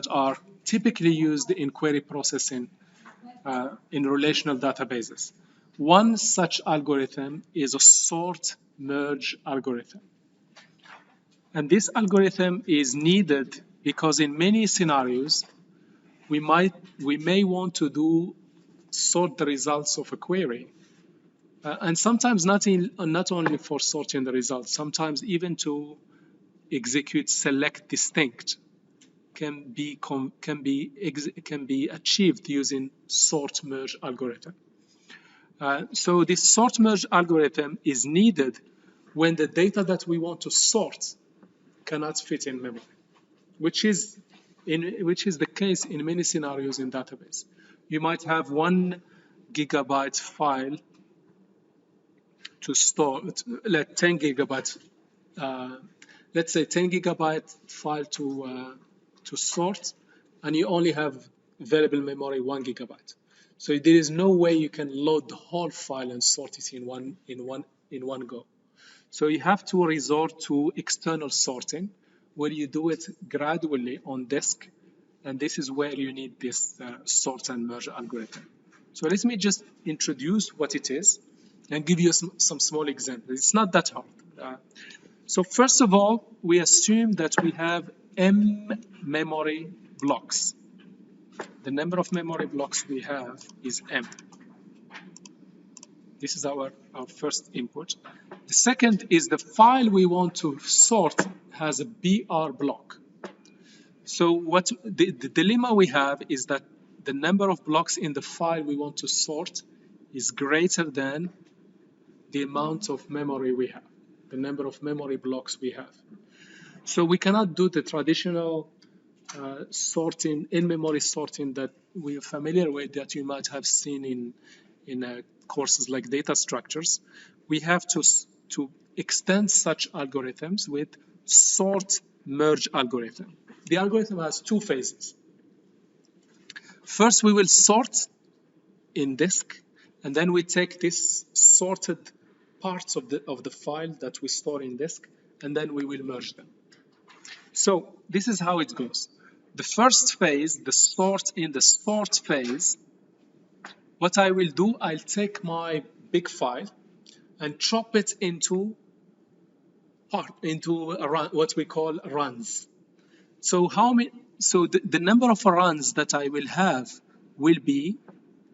are typically used in query processing in relational databases. One such algorithm is a sort-merge algorithm. And this algorithm is needed because in many scenarios, we may want to sort the results of a query. And sometimes not only for sorting the results, sometimes even to execute select distinct can be achieved using sort merge algorithm. So this sort merge algorithm is needed when the data that we want to sort cannot fit in memory, which is the case in many scenarios in database. You might have 1 gigabyte file to store, like 10 gigabytes, let's say 10 gigabyte file to sort, and you only have available memory 1 gigabyte. So there is no way you can load the whole file and sort it in one go. So you have to resort to external sorting, where you do it gradually on disk, and this is where you need this sort and merge algorithm. So let me just introduce what it is and give you some small examples. It's not that hard. So first of all, we assume that we have m memory blocks. The number of memory blocks we have is m. This is our first input. The second is the file we want to sort has a BR block. So what the dilemma we have is that the number of blocks in the file we want to sort is greater than the amount of memory we have, the number of memory blocks we have. So we cannot do the traditional sorting, in-memory sorting that we are familiar with, that you might have seen in courses like data structures. We have to extend such algorithms with sort-merge algorithm. The algorithm has 2 phases. First, we will sort in disk, and then we take this sorted parts of the file that we store in disk, and then we will merge them. So this is how it goes. The first phase, the sort phase, what I will do, I'll take my big file and chop it into what we call runs. So the number of runs that I will have will be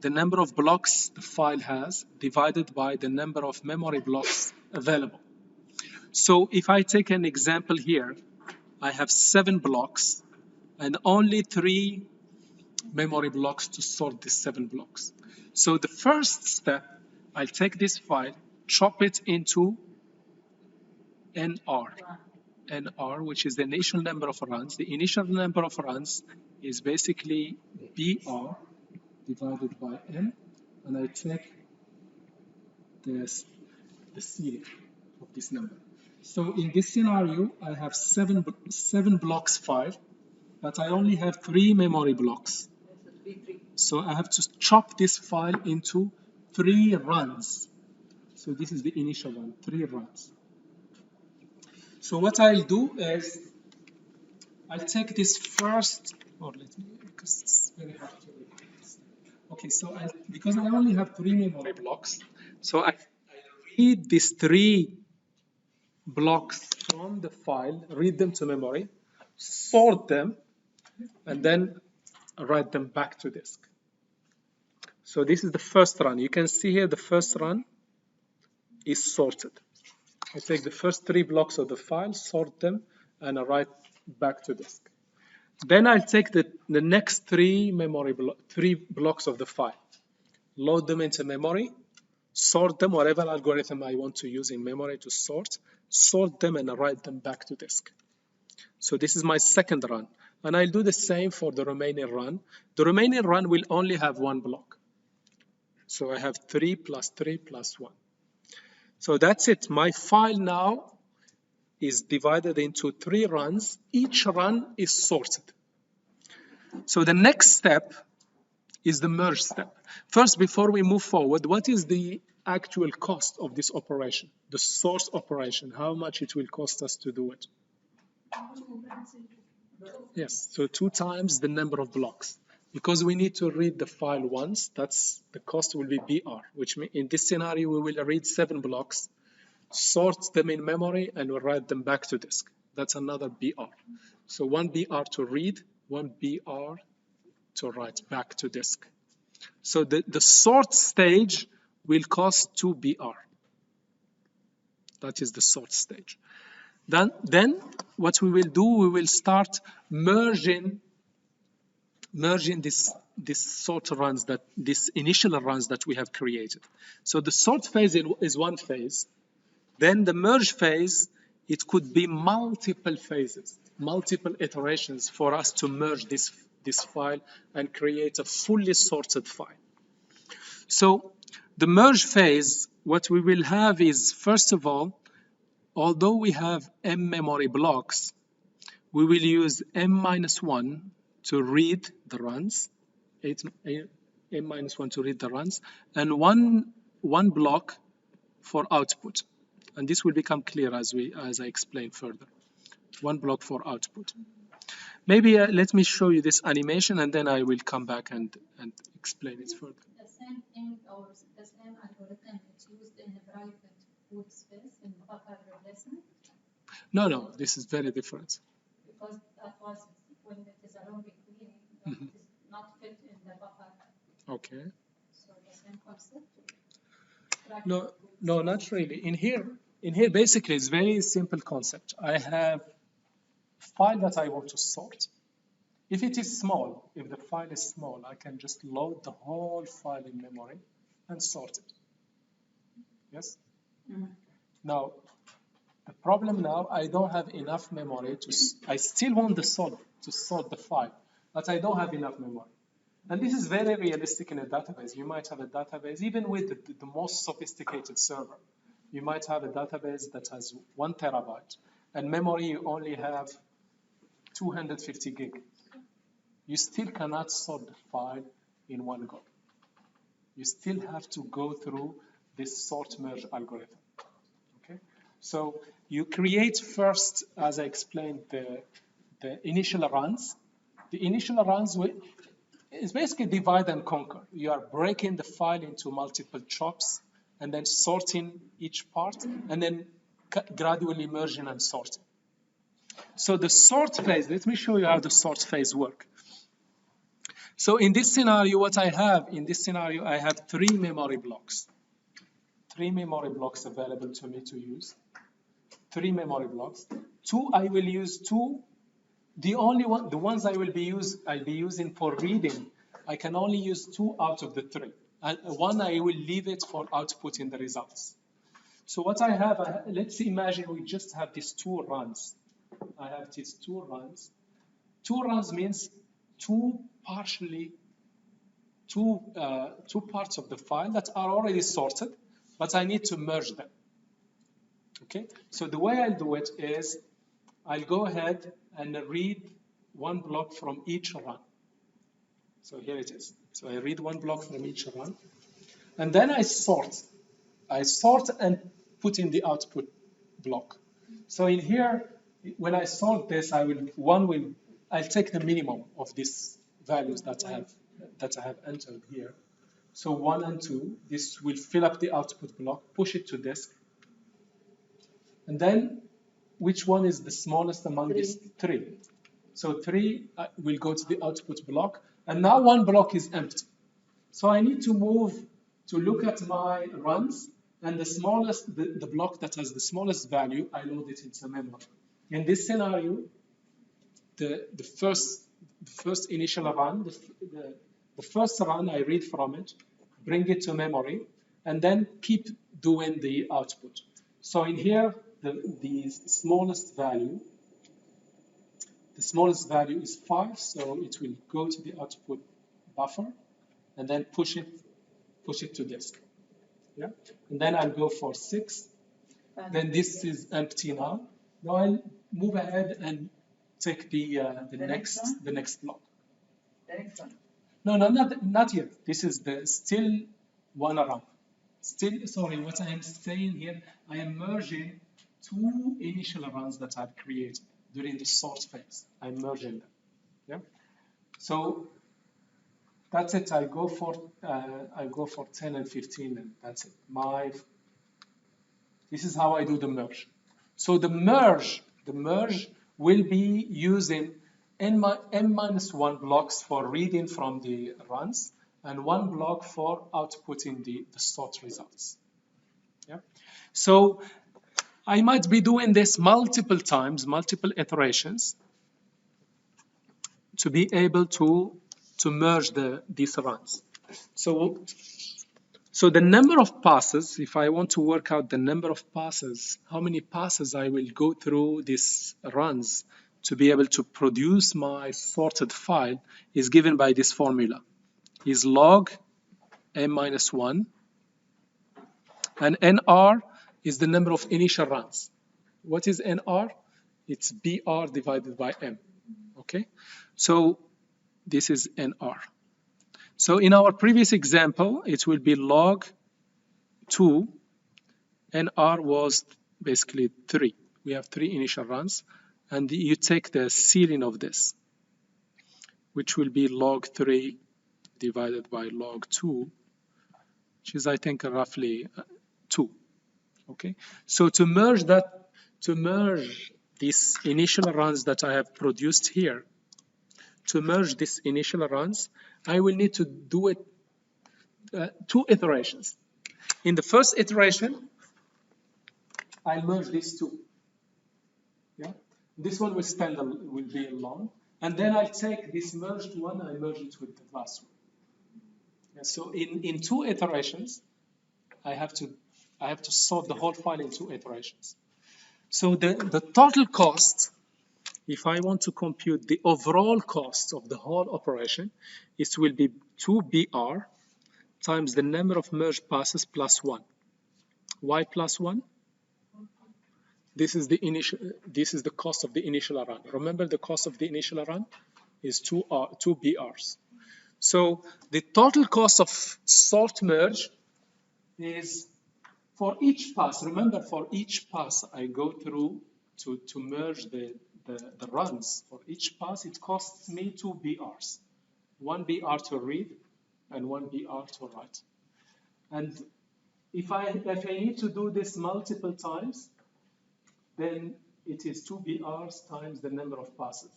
the number of blocks the file has divided by the number of memory blocks available. So if I take an example here, I have 7 blocks and only 3 memory blocks to sort these 7 blocks. So the first step, I'll take this file, chop it into NR, which is the initial number of runs. The initial number of runs is basically BR divided by N, and I take the series of this number. So in this scenario, I have 7 blocks file, but I only have 3 memory blocks. So I have to chop this file into 3 runs. So this is the initial one, 3 runs. So what I'll do is I'll take this first, because it's very hard to read this. Okay, so because I only have 3 memory blocks, so I read these 3 blocks from the file, read them to memory, sort them, and then write them back to disk. So this is the first run. You can see here the first run is sorted. I take the first 3 blocks of the file, sort them, and I write back to disk. Then I'll take the next 3 blocks of the file, load them into memory, sort them, whatever algorithm I want to use in memory to sort them, and I write them back to disk. So this is my second run. And I'll do the same for the remaining run. The remaining run will only have 1 block. So I have 3 plus 3 plus 1. So that's it. My file now is divided into 3 runs. Each run is sorted. So the next step is the merge step. First, before we move forward, what is the actual cost of this operation, the source operation? How much it will cost us to do it? Yes, so 2 times the number of blocks. Because we need to read the file once, that's the cost will be BR, which means in this scenario we will read 7 blocks, sort them in memory, and we'll write them back to disk. That's another BR. So 1 BR to read, 1 BR to write back to disk. So the sort stage will cost 2 BR. That is the sort stage. Then what we will do, we will start merging this sort runs, that this initial runs that we have created. So the sort phase is one phase. Then the merge phase, it could be multiple phases, multiple iterations for us to merge this file and create a fully sorted file. So the merge phase, what we will have is, first of all, although we have M memory blocks, we will use M-1 to read the runs, M-1 to read the runs, and one block for output. And this will become clear as I explain further. One block for output. Maybe let me show you this animation, and then I will come back and explain it further. The same thing or the same algorithm is used in the private boot space in buffer replacement? No, this is very different. Because that was when it is a logic cleaning, that is not fit in the buffer. Okay. So the same concept? No, not really. In here, basically, it's very simple concept. I have a file that I want to sort. If it is small, if the file is small, I can just load the whole file in memory and sort it. Yes? Now, the problem now, I don't have enough memory I still want to sort the file, but I don't have enough memory. And this is very realistic in a database. You might have a database, even with the most sophisticated server. You might have a database that has 1 terabyte, and memory you only have 250 gig. You still cannot sort the file in one go. You still have to go through this sort merge algorithm. Okay? So you create first, as I explained, the initial runs. The initial runs is basically divide and conquer. You are breaking the file into multiple chops and then sorting each part and then gradually merging and sorting. So the sort phase, let me show you how the sort phase works. So in this scenario, I have 3 memory blocks. 3 memory blocks available to me to use. 3 memory blocks. 2, I will use 2. The ones I'll be using for reading, I can only use 2 out of the 3. And 1, I will leave it for outputting the results. So what I have, let's imagine we just have these 2 runs. I have these 2 runs. 2 runs means two parts of the file that are already sorted, but I need to merge them. Okay, so the way I'll do it is I'll go ahead and read 1 block from each run. So here it is. So I read 1 block from each run, and then I sort. I sort and put in the output block. So in here, when I sort this, I'll take the minimum of these values that I have entered here. So 1 and 2, this will fill up the output block, push it to disk. And then, which one is the smallest among these? 3. So 3 will go to the output block, and now 1 block is empty. So I need to move to look at my runs, and the block that has the smallest value, I load it into memory. In this scenario, the first initial run, the first run I read from it, bring it to memory, and then keep doing the output. So in here, the smallest value is 5, so it will go to the output buffer and then push it to disk. Yeah, and then I'll go for 6. Then this is empty now. Now I'll move ahead and take the next block. The next one. No, not yet. This is still 1 around. Sorry, what I am saying here, I am merging 2 initial runs that I've created. during the sort phase. I'm merging them. Yeah. So that's it. I go for 10 and 15, and that's it. This is how I do the merge. So the merge will be using n-1 blocks for reading from the runs and 1 block for outputting the sort results. Yeah. So I might be doing this multiple times, multiple iterations, to be able to merge these runs. So the number of passes, if I want to work out the number of passes, how many passes I will go through these runs to be able to produce my sorted file, is given by this formula. Is log m-1, and nr is the number of initial runs. What is nr? It's br divided by m. Okay, so this is nr. So in our previous example, it will be log 2, and R was basically 3. We have 3 initial runs, and you take the ceiling of this, which will be log 3 divided by log 2, which is, I think, roughly 2. Okay, so to merge these initial runs that I have produced here, to merge these initial runs, I will need to do it 2 iterations. In the first iteration, I merge these 2. Yeah, this one will be long, and then I take this merged one, I merge it with the last one. Yeah, so in 2 iterations, I have to sort the whole file in 2 iterations. So the total cost, if I want to compute the overall cost of the whole operation, it will be 2br times the number of merged passes plus 1. Why plus 1? This is the cost of the initial run. Remember, the cost of the initial run is 2 BRs. So the total cost of sort merge is, for each pass, remember, for each pass I go through to merge the runs, for each pass it costs me 2 BRs. 1 BR to read and 1 BR to write. And if I need to do this multiple times, then it is 2 BRs times the number of passes,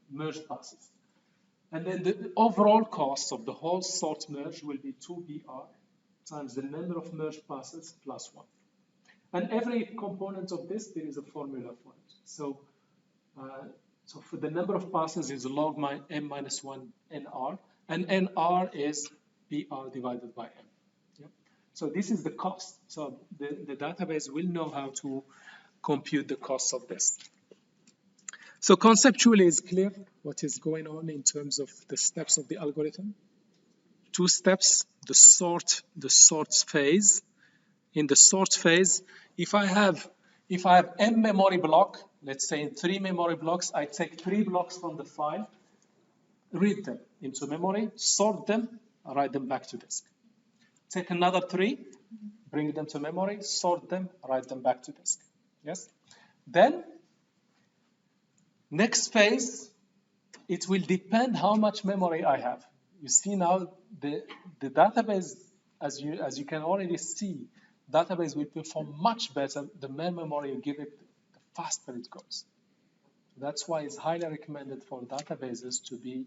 merged passes. And then the overall cost of the whole sort merge will be 2 BR times the number of merged passes plus 1. And every component of this, there is a formula for it. So for the number of passes is log m-1 nr, and nr is BR divided by m. Yeah? So this is the cost. So the database will know how to compute the cost of this. So conceptually, it's clear what is going on in terms of the steps of the algorithm. 2 steps, the sort phase. In the sort phase, if I have m memory block, let's say in 3 memory blocks, I take 3 blocks from the file, read them into memory, sort them, write them back to disk. Take another 3, bring them to memory, sort them, write them back to disk. Yes? Then, next phase, it will depend how much memory I have. You see now the database, as you can already see, database will perform much better. The more memory you give it, the faster it goes. That's why it's highly recommended for databases to be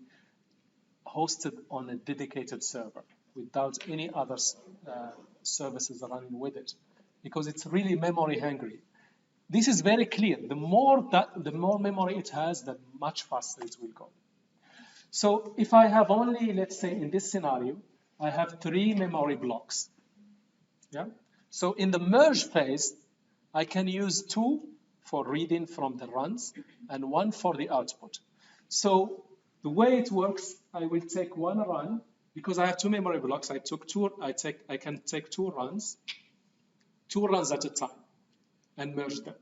hosted on a dedicated server without any other services running with it, because it's really memory hungry. This is very clear. The more memory it has, the much faster it will go. So if I have only, let's say in this scenario, I have 3 memory blocks. Yeah. So in the merge phase, I can use 2 for reading from the runs and 1 for the output. So the way it works, I will take 1 run, because I have 2 memory blocks. I can take 2 runs at a time, and merge them,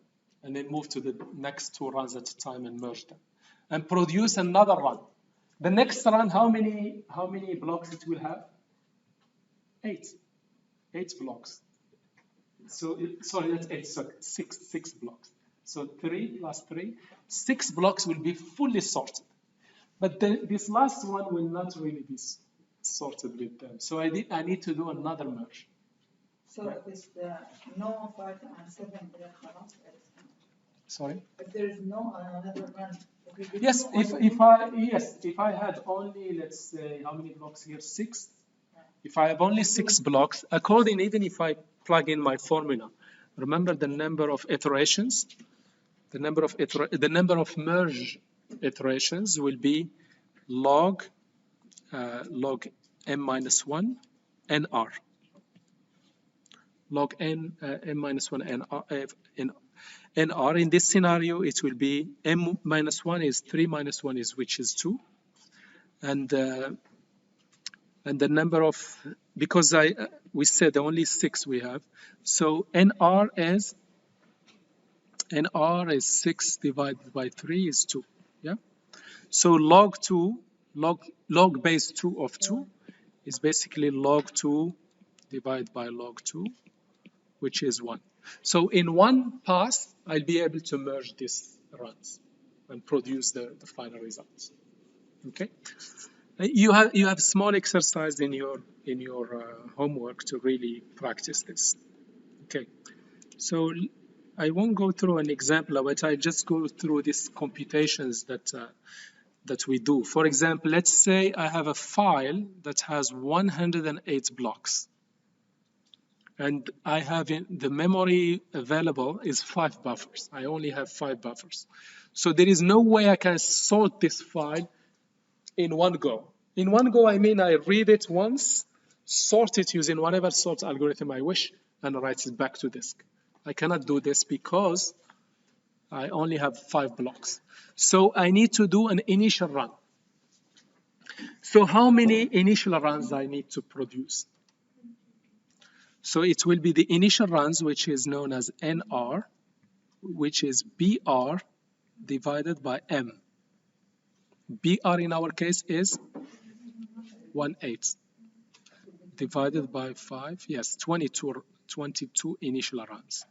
and then move to the next 2 runs at a time and merge them, and produce another run. The next run, how many blocks it will have? 8 blocks. So sorry, that's 8. Sorry, 6 blocks. So 3 plus 3, 6 blocks will be fully sorted. But then this last one will not really be sorted with them. So I need to do another merge. So if it's the no 5 and 7, then خلاص, Sorry? if there is no another run, Yes, if I had only, let's say, how many blocks here? 6. If I have only 6 blocks, even if I plug in my formula, remember the number of iterations, the number of merge iterations will be log m minus 1 nr. Log n minus 1 nr. In this scenario, it will be m minus 1 is 3 minus 1 is which is 2, and the number of, because we said only 6 we have, so nr is 6 divided by 3 is 2. Yeah. So log base 2 of 2 is basically log 2 divided by log 2, which is 1. So in one pass, I'll be able to merge these runs and produce the final results. Okay. You have small exercise in your homework to really practice this. Okay. So I won't go through an example, but I just go through these computations that we do. For example, let's say I have a file that has 108 blocks. And I have the memory available is 5 buffers. I only have 5 buffers. So there is no way I can sort this file in one go. In one go, I mean I read it once, sort it using whatever sort algorithm I wish, and write it back to disk. I cannot do this because I only have 5 blocks. So I need to do an initial run. So how many initial runs I need to produce? So it will be the initial runs, which is known as NR, which is BR divided by M. BR in our case is 1/8 divided by 5, yes, 22 initial runs.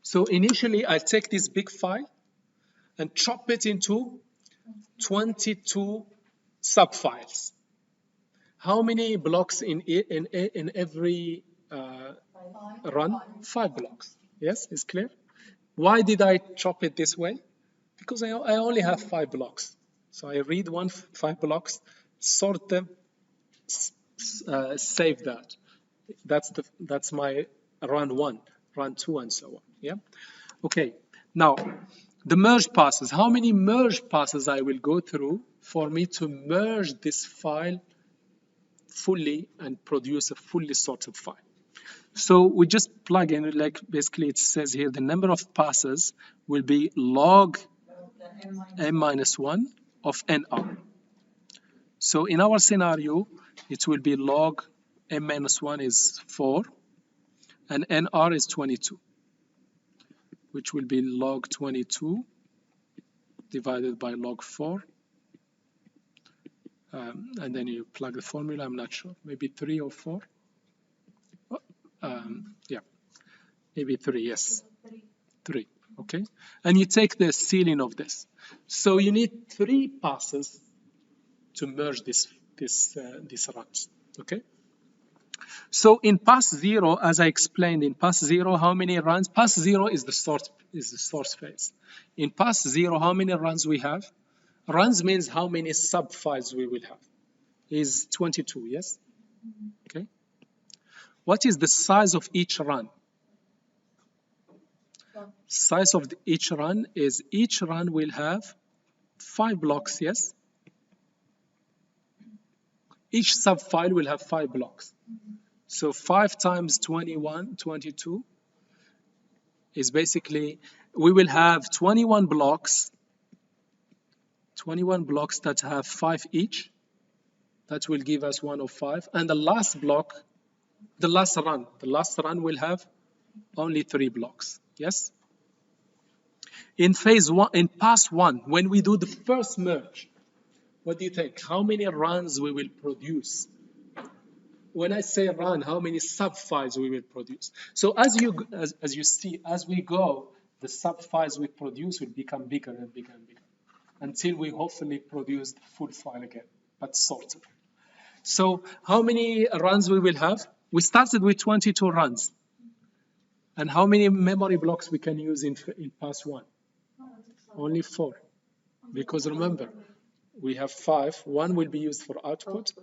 So initially, I'll take this big file and chop it into 22 subfiles. How many blocks in every run? 5 blocks. Yes, it's clear? Why did I chop it this way? Because I only have 5 blocks. So I read 5 blocks, sort them, save that. That's my run 1, run 2, and so on. Yeah. Okay. Now, the merge passes. How many merge passes I will go through for me to merge this file fully and produce a fully sorted file? So we just plug in, like basically it says here, the number of passes will be log m minus 1 of nr. So in our scenario, it will be log m minus 1 is 4 and nr is 22, which will be log 22 divided by log 4. And then you plug the formula, I'm not sure, maybe 3 or 4. Yeah, maybe 3, yes. 3, okay? And you take the ceiling of this. So you need 3 passes to merge these runs, okay? So in pass 0, as I explained, in pass 0, how many runs? Pass 0 is the source phase. In pass 0, how many runs we have? Runs means how many subfiles we will have. Is 22, yes? Okay. What is the size of each run? Size of each run is each run will have 5 blocks, yes? Each subfile will have 5 blocks. So 5 times 21, 22 is basically, we will have 21 blocks that have 5 each. That will give us 105. And the last block, the last run will have only 3 blocks, yes? In phase 1, in pass 1, when we do the first merge, what do you think? How many runs we will produce? When I say run, how many subfiles we will produce? So as you see, as we go, the sub-files we produce will become bigger and bigger and bigger until we hopefully produce the full file again, but sorted. So how many runs we will have? We started with 22 runs. And how many memory blocks we can use in pass 1? Only 4. Because remember, we have 5. 1 will be used for output,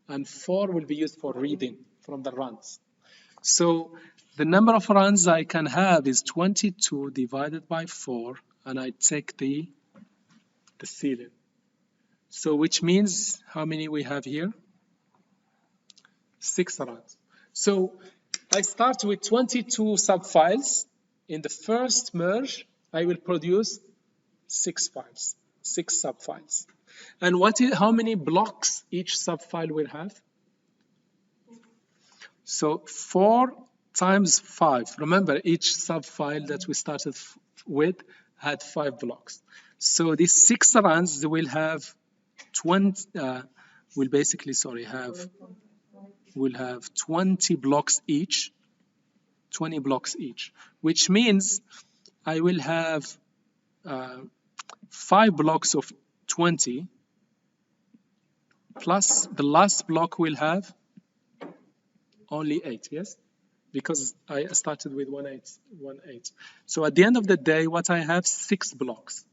and 4 will be used for reading from the runs. So the number of runs I can have is 22 divided by 4, and I take the ceiling. So which means how many we have here? 6 runs. So I start with 22 subfiles. In the first merge, I will produce 6 files, 6 subfiles. And how many blocks each subfile will have? So 4 times 5. Remember, each subfile that we started with had 5 blocks. So these 6 runs will have 20. Will have 20 blocks each. 20 blocks each, which means I will have 5 blocks of 20 plus the last block will have only 8, yes? Because I started with 1 8. So at the end of the day, what I have 6 blocks.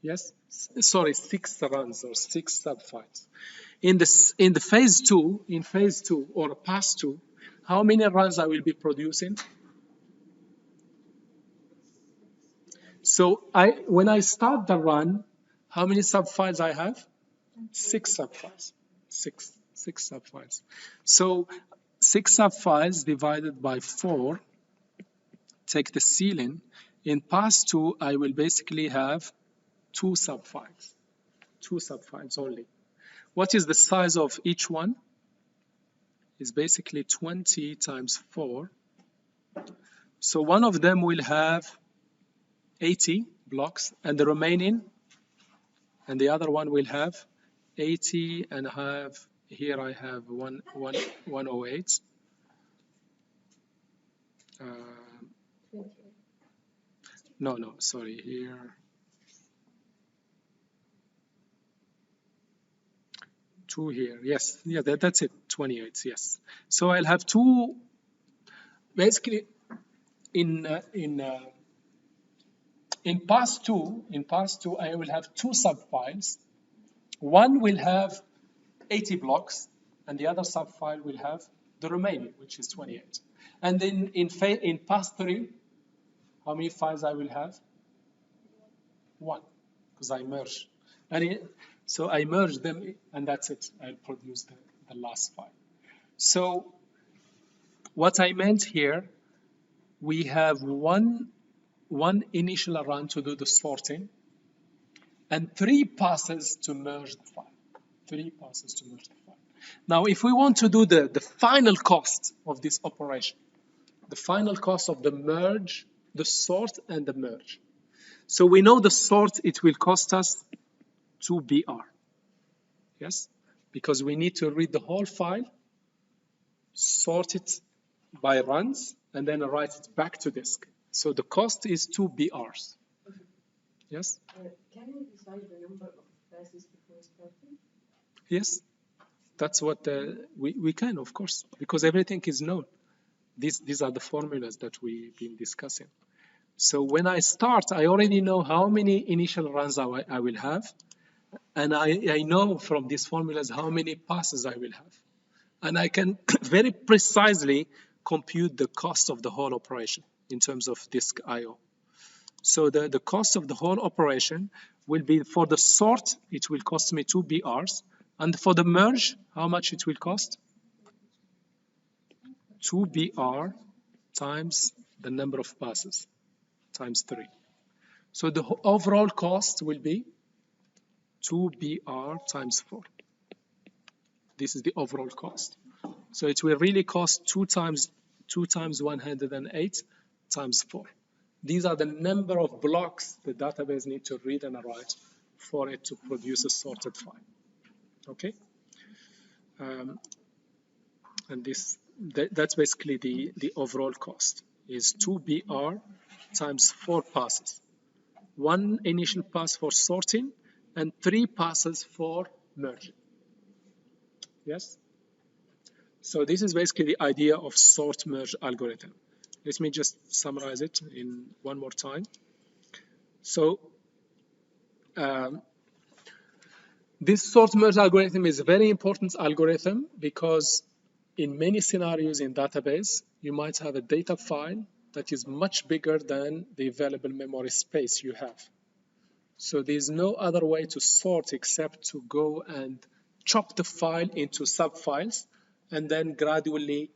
Yes? Sorry, 6 runs or 6 subfiles. In the phase 2 or pass 2, how many runs I will be producing? So when I start the run, how many subfiles I have? 6 subfiles. 6 subfiles. So 6 subfiles divided by 4, take the ceiling. In pass 2, I will basically have 2 subfiles. 2 subfiles only. What is the size of each one? Is basically 20 times 4. So one of them will have 80 blocks, and the remaining, and the other one will have 80 and here I have 108. No, sorry, here. 2 here, yes, yeah, that's it, 28, yes. So I'll have 2, basically, in pass 2, I will have 2 subfiles. One will have 80 blocks, and the other subfile will have the remaining, which is 28. And then in pass 3, how many files I will have? 1, because I merge. So I merge them, and that's it. I'll produce the last file. So what I meant here, we have one initial run to do the sorting, and 3 passes to merge the file. 3 passes to merge the file. Now, if we want to do the final cost of this operation, the final cost of the merge, the sort, and the merge. So we know the sort, it will cost us 2 BR. Yes? Because we need to read the whole file, sort it by runs, and then write it back to disk. So the cost is 2 BRs. Yes? Can we decide the number of passes before starting? Yes. That's what we can, of course, because everything is known. These are the formulas that we've been discussing. So when I start, I already know how many initial runs I will have. And I know from these formulas how many passes I will have. And I can very precisely compute the cost of the whole operation in terms of disk I/O. So the cost of the whole operation will be, for the sort, it will cost me 2 BRs. And for the merge, how much it will cost? 2 BR times the number of passes, times 3. So the overall cost will be 2 BR times 4. This is the overall cost. So it will really cost 2 times 108 times 4. These are the number of blocks the database needs to read and write for it to produce a sorted file. Okay? And that's basically the overall cost. is 2BR times 4 passes. 1 initial pass for sorting and 3 passes for merging. Yes? So this is basically the idea of sort-merge algorithm. Let me just summarize it in one more time. So this sort-merge algorithm is a very important algorithm because in many scenarios in database, you might have a data file that is much bigger than the available memory space you have. So there's no other way to sort except to go and chop the file into subfiles and then gradually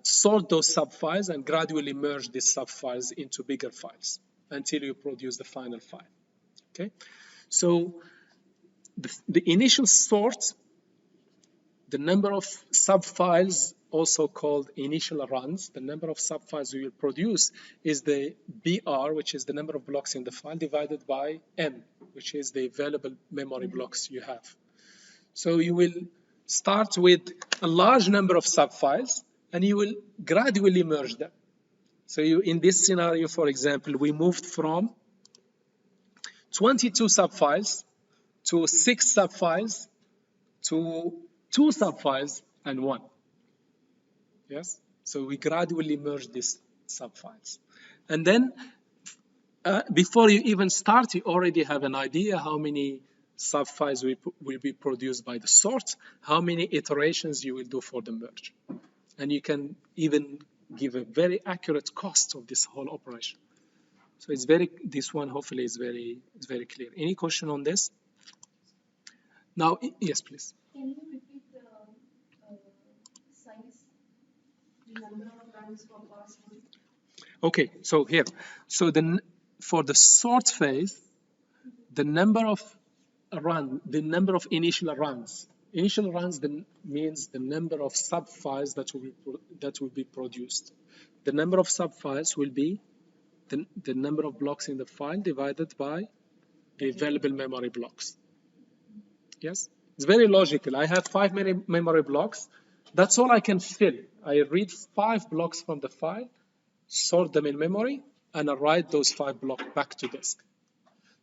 sort those subfiles and gradually merge these subfiles into bigger files until you produce the final file. Okay, so the initial sort, the number of subfiles, also called initial runs, the number of subfiles you will produce is the BR, which is the number of blocks in the file, divided by M, which is the available memory blocks you have. So you will start with a large number of subfiles, and you will gradually merge them. So in this scenario, for example, we moved from 22 subfiles to 6 subfiles to 2 subfiles and 1. Yes? So we gradually merge these subfiles. And then before you even start, you already have an idea how many subfiles will be produced by the sort, how many iterations you will do for the merge. And you can even give a very accurate cost of this whole operation. So this one hopefully is very clear. Any question on this? Now, yes, please. Can you repeat the size, the number of runs for pass one? Okay, so here, for the sort phase, the number of initial runs. Initial runs means the number of subfiles that will be produced. The number of subfiles will be the number of blocks in the file divided by the available memory blocks. Yes, it's very logical. I have 5 memory blocks. That's all I can fill. I read 5 blocks from the file, sort them in memory, and I write those 5 blocks back to disk.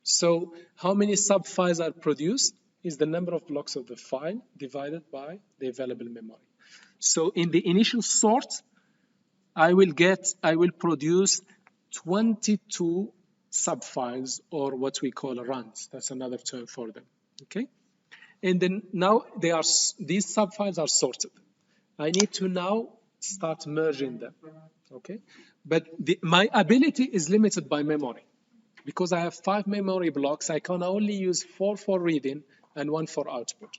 So how many subfiles are produced is the number of blocks of the file divided by the available memory. So in the initial sort, I will produce 22 subfiles, or what we call runs. That's another term for them. Okay, and then now these subfiles are sorted. I need to now start merging them. Okay, but my ability is limited by memory. Because I have 5 memory blocks, I can only use 4 for reading and 1 for output.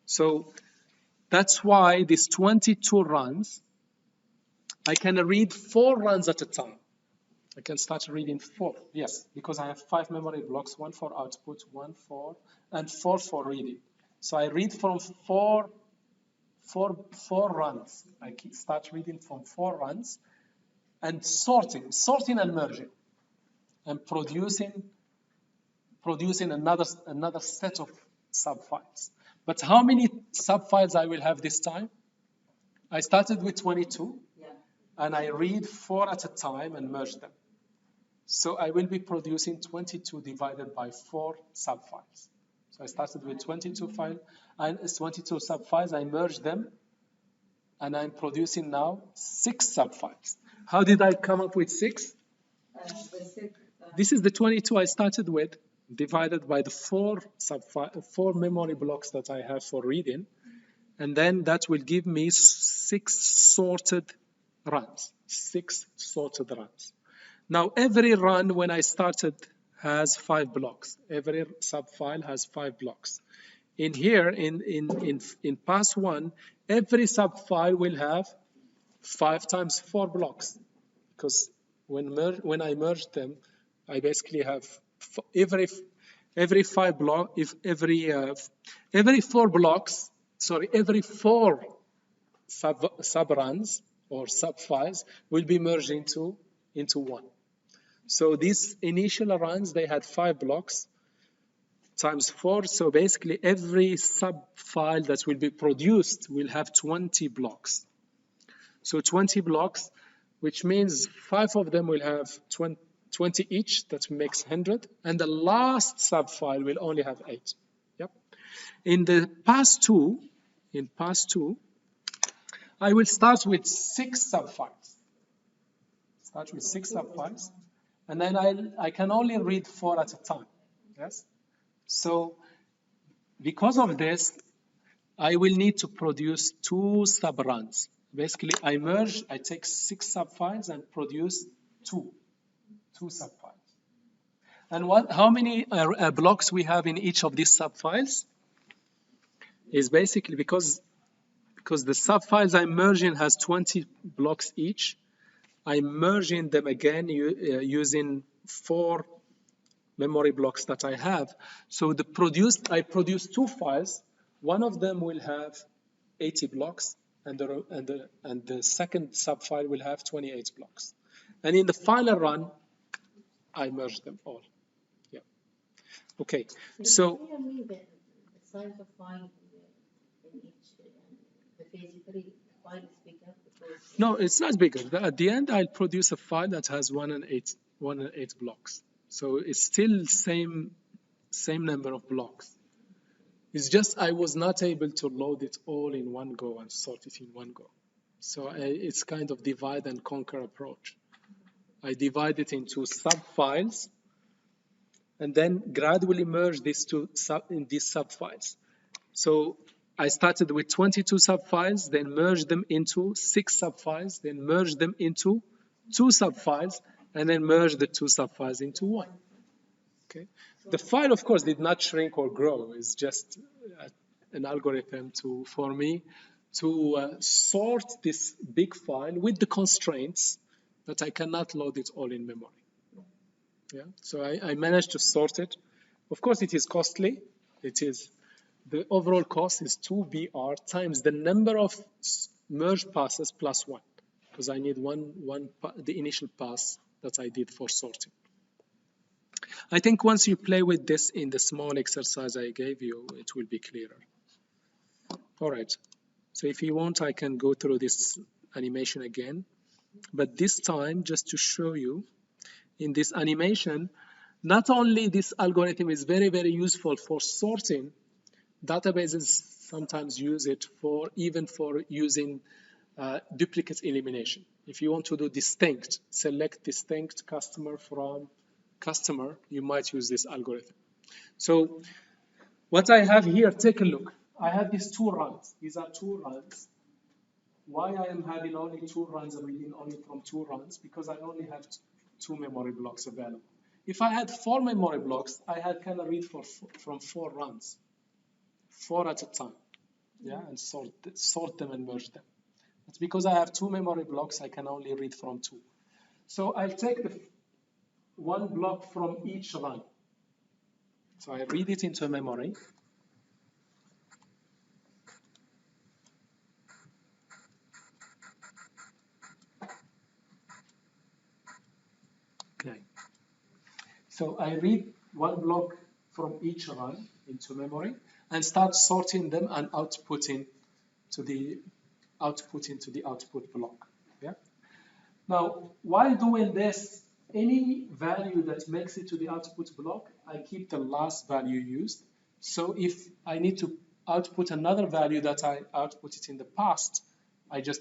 So that's why these 22 runs, I can read 4 runs at a time. I can start reading 4, yes, because I have 5 memory blocks, 1 for output, 4 for reading. So I read from 4 runs. I start reading from 4 runs and sorting and merging. And producing another set of subfiles. But how many subfiles I will have this time? I started with 22, and I read 4 at a time and merge them. So I will be producing 22 divided by 4 subfiles. So I started with 22 subfiles, I merged them, and I'm producing now 6 subfiles. How did I come up with 6? This is the 22 I started with, divided by the 4 memory blocks that I have for reading, and then that will give me 6 sorted runs. 6 sorted runs. Now every run when I started has 5 blocks. Every subfile has 5 blocks. In here, in pass 1, every subfile will have 5 times 4 blocks, because when I merge them, I basically have every 4 blocks. Sorry, every 4 sub runs or subfiles will be merged into 1. So these initial runs, they had 5 blocks times 4. So basically, every subfile that will be produced will have 20 blocks. So 20 blocks which means 5 of them will have 20 each, that makes 100, and the last subfile will only have 8. Yep. In pass 2, I will start with 6 subfiles. And then I can only read 4 at a time. Yes. So because of this, I will need to produce 2 subruns. Basically, I take 6 subfiles and produce 2 subfiles. And how many blocks we have in each of these subfiles is basically because the subfiles I'm merging has 20 blocks each. I'm merging them again using 4 memory blocks that I have. So I produce 2 files. One of them will have 80 blocks, and the second subfile will have 28 blocks. And in the final run, I merge them all. Yeah. Okay. So Can you tell me the size of file in each the phase 3 file is bigger because no, it's not bigger. At the end, I'll produce a file that has 1 and 8 blocks. So it's still same number of blocks. It's just I was not able to load it all in one go and sort it in one go. So it's kind of divide and conquer approach. I divide it into subfiles and then gradually merge these in these subfiles. So I started with 22 subfiles, then merged them into 6 subfiles, then merged them into 2 subfiles, and then merged the 2 subfiles into 1. Okay. The file, of course, did not shrink or grow. It's just an algorithm for me to sort this big file with the constraints that I cannot load it all in memory. Yeah. So I managed to sort it. Of course, it is costly. The overall cost is 2 BR times the number of merge passes plus 1, because I need the initial pass that I did for sorting. I think once you play with this in the small exercise I gave you, it will be clearer. All right. So if you want, I can go through this animation again. But this time, just to show you, in this animation, not only this algorithm is very, very useful for sorting, databases sometimes use it even for using duplicate elimination. If you want to do select distinct customer from customer, you might use this algorithm. So what I have here, take a look. I have these 2 runs. These are 2 runs. Why I am having only 2 runs and reading only from 2 runs? Because I only have 2 memory blocks available. If I had 4 memory blocks, I can read from 4 runs, 4 at a time. Yeah, and sort them and merge them. But because I have 2 memory blocks, I can only read from 2. So I'll take the 1 block from each run. So I read it into memory. Okay. So I read 1 block from each run into memory and start sorting them and outputting to the output block. Yeah. Now, while doing this, any value that makes it to the output block, I keep the last value used. So if I need to output another value that I output it in the past, I just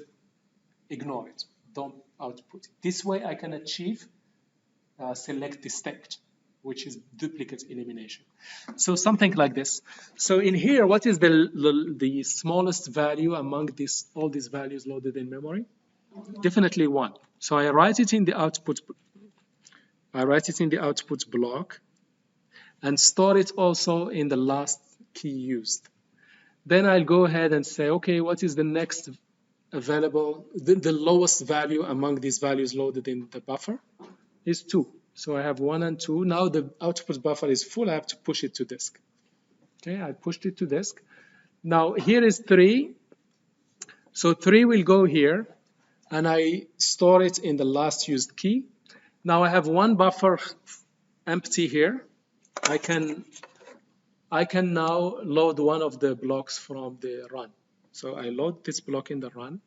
ignore it, don't output it. This way I can achieve select distinct, which is duplicate elimination. So something like this. So in here, what is the smallest value among all these values loaded in memory? Definitely 1. So I write it in the output. I write it in the output block and store it also in the last key used. Then I'll go ahead and say, okay, what is the next available, the lowest value among these values loaded in the buffer is 2. So I have 1 and 2. Now the output buffer is full. I have to push it to disk. Okay, I pushed it to disk. Now here is 3. So 3 will go here, and I store it in the last used key. Now I have 1 buffer empty here. I can now load one of the blocks from the run. So I load this block in the run,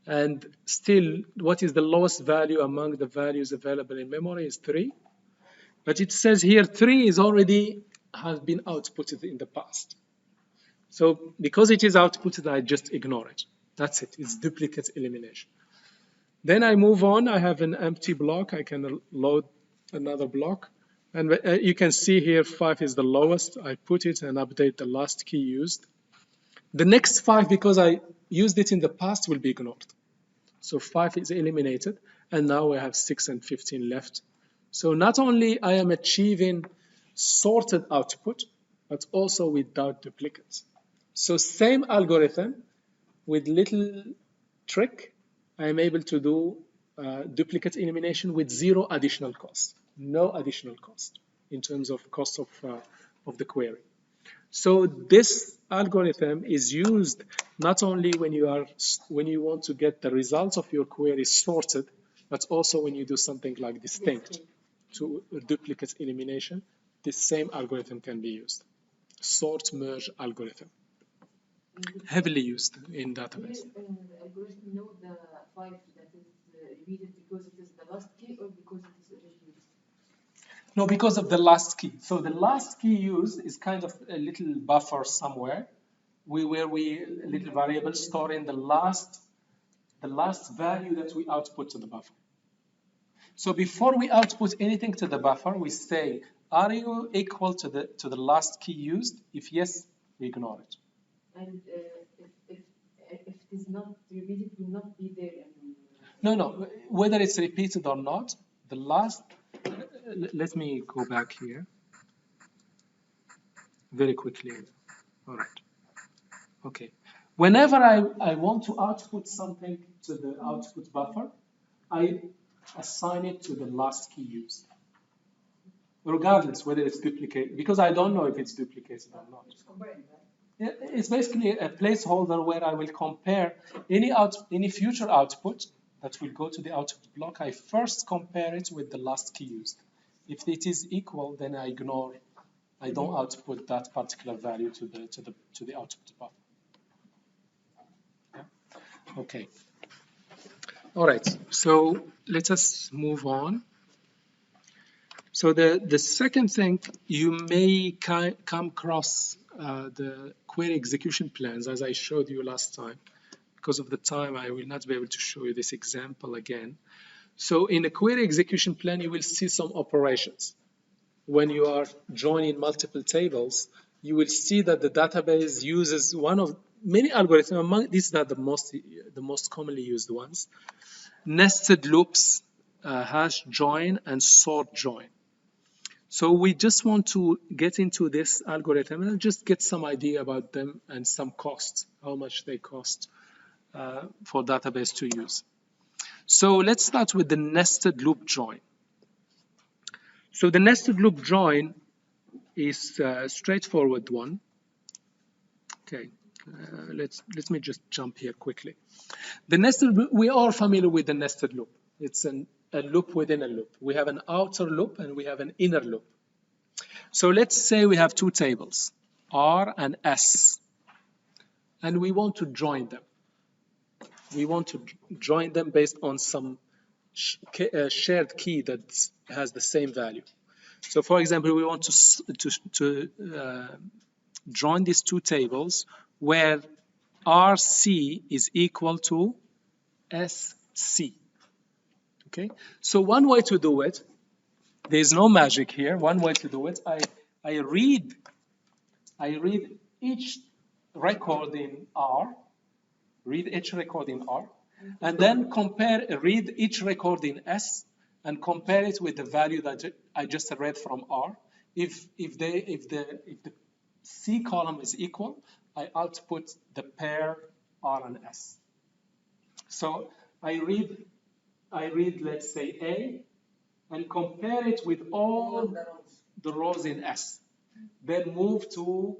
And still, what is the lowest value among the values available in memory is 3. But it says here 3 is already has been outputted in the past. So because it is outputted, I just ignore it. That's it. It's duplicate elimination. Then I move on. I have an empty block. I can load another block. And you can see here 5 is the lowest. I put it and update the last key used. The next 5, because I used it in the past, will be ignored. So 5 is eliminated. And now we have 6 and 15 left. So not only I am achieving sorted output, but also without duplicates. So same algorithm with little trick, I am able to do duplicate elimination with 0 additional cost, no additional cost in terms of cost of the query. So this algorithm is used not only when you want to get the results of your query sorted, but also when you do something like distinct to duplicate elimination. This same algorithm can be used. Sort merge algorithm, heavily used in database. Will the algorithm know the 5 that is repeated because it is the last key or because it is repeated? No, because of the last key. So the last key used is kind of a little buffer somewhere, where we a little variable storing the last value that we output to the buffer. So before we output anything to the buffer, we say, are you equal to the last key used? If yes, we ignore it. And if it is not repeated, will not be there. No, whether it's repeated or not, the last, let me go back here very quickly. All right. Okay. Whenever I want to output something to the output buffer, I assign it to the last key used, regardless whether it's duplicated, because I don't know if it's duplicated or not. It's basically a placeholder where I will compare any future output that will go to the output block. I first compare it with the last key used. If it is equal, then I don't output that particular value to the output buffer. Yeah? Okay. All right. So let us move on. So the second thing, you may come across the query execution plans, as I showed you last time. Because of the time, I will not be able to show you this example again. So in a query execution plan, you will see some operations. When you are joining multiple tables, you will see that the database uses one of many algorithms. Among these are the most commonly used ones: nested loops, hash join, and sort join. So we just want to get into this algorithm and just get some idea about them and some costs, how much they cost for database to use. So let's start with the nested loop join. So the nested loop join is a straightforward one. Okay, let me just jump here quickly. The nested loop, we are familiar with the nested loop. It's a loop within a loop. We have an outer loop and we have an inner loop. So let's say we have two tables, R and S, and we want to join them. We want to join them based on some shared key that has the same value. So for example, we want to join these two tables where RC is equal to SC. Okay, so one way to do it, there's no magic here. One way to do it, I read each record in R, and then read each record in S, and compare it with the value that I just read from R. If the C column is equal, I output the pair R and S. So I read, let's say A, and compare it with all the rows in S. Then move to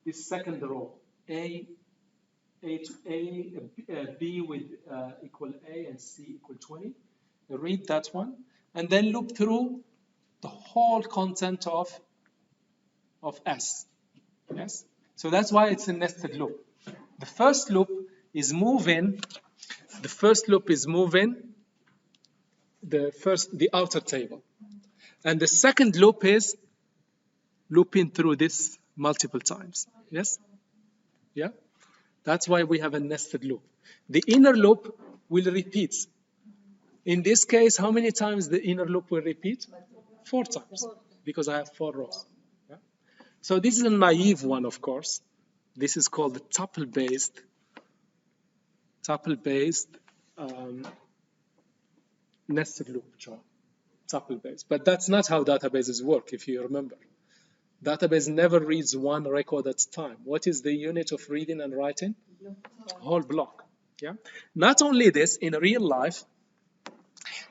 the second row, B with equal A and C equal 20. Read that one, and then loop through the whole content of S. Yes. So that's why it's a nested loop. The first loop is moving The first loop is moving the outer table. And the second loop is looping through this multiple times. Yes? Yeah? That's why we have a nested loop. The inner loop will repeat. In this case, how many times the inner loop will repeat? 4 times, because I have 4 rows. Yeah? So this is a naive one, of course. This is called the tuple-based nested loop job. Tuple-based. But that's not how databases work, if you remember. Database never reads one record at a time. What is the unit of reading and writing? Whole block. Yeah. Not only this, in real life,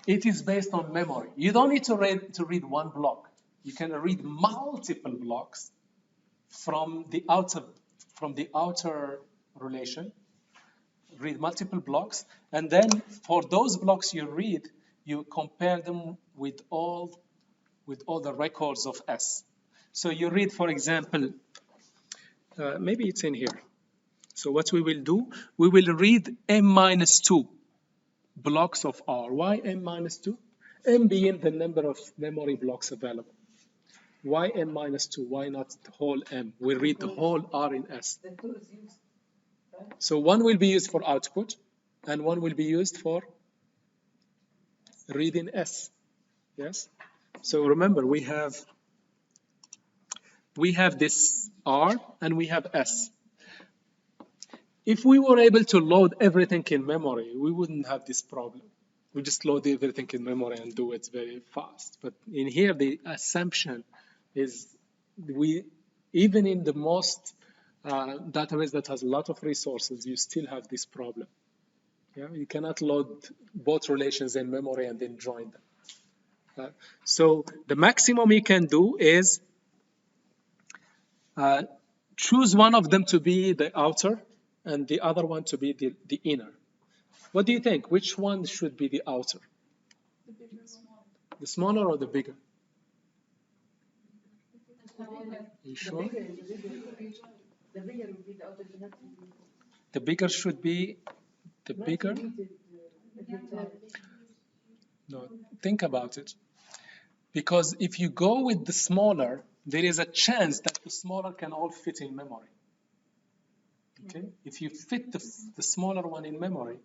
it is based on memory. You don't need to read one block. You can read multiple blocks from the outer relation. Read multiple blocks, and then for those blocks you read, you compare them with all the records of S. So you read, for example, maybe it's in here. So what we will do, we will read m-2 blocks of R. Why m-2? M being the number of memory blocks available. Why m-2? Why not the whole M? We read the whole R in S. The two is used, right? So one will be used for output, and one will be used for reading S. Yes? So remember, we have this R and we have S. If we were able to load everything in memory, we wouldn't have this problem. We just load everything in memory and do it very fast. But in here, the assumption is even in the most database that has a lot of resources, you still have this problem. Yeah? You cannot load both relations in memory and then join them. So the maximum you can do is choose one of them to be the outer and the other one to be the inner. What do you think? Which one should be the outer? The smaller or the bigger? You sure? The bigger would be the outer unit. The bigger should be the bigger? No, think about it. Because if you go with the smaller, there is a chance that the smaller can all fit in memory. Okay? If you fit the smaller one in memory,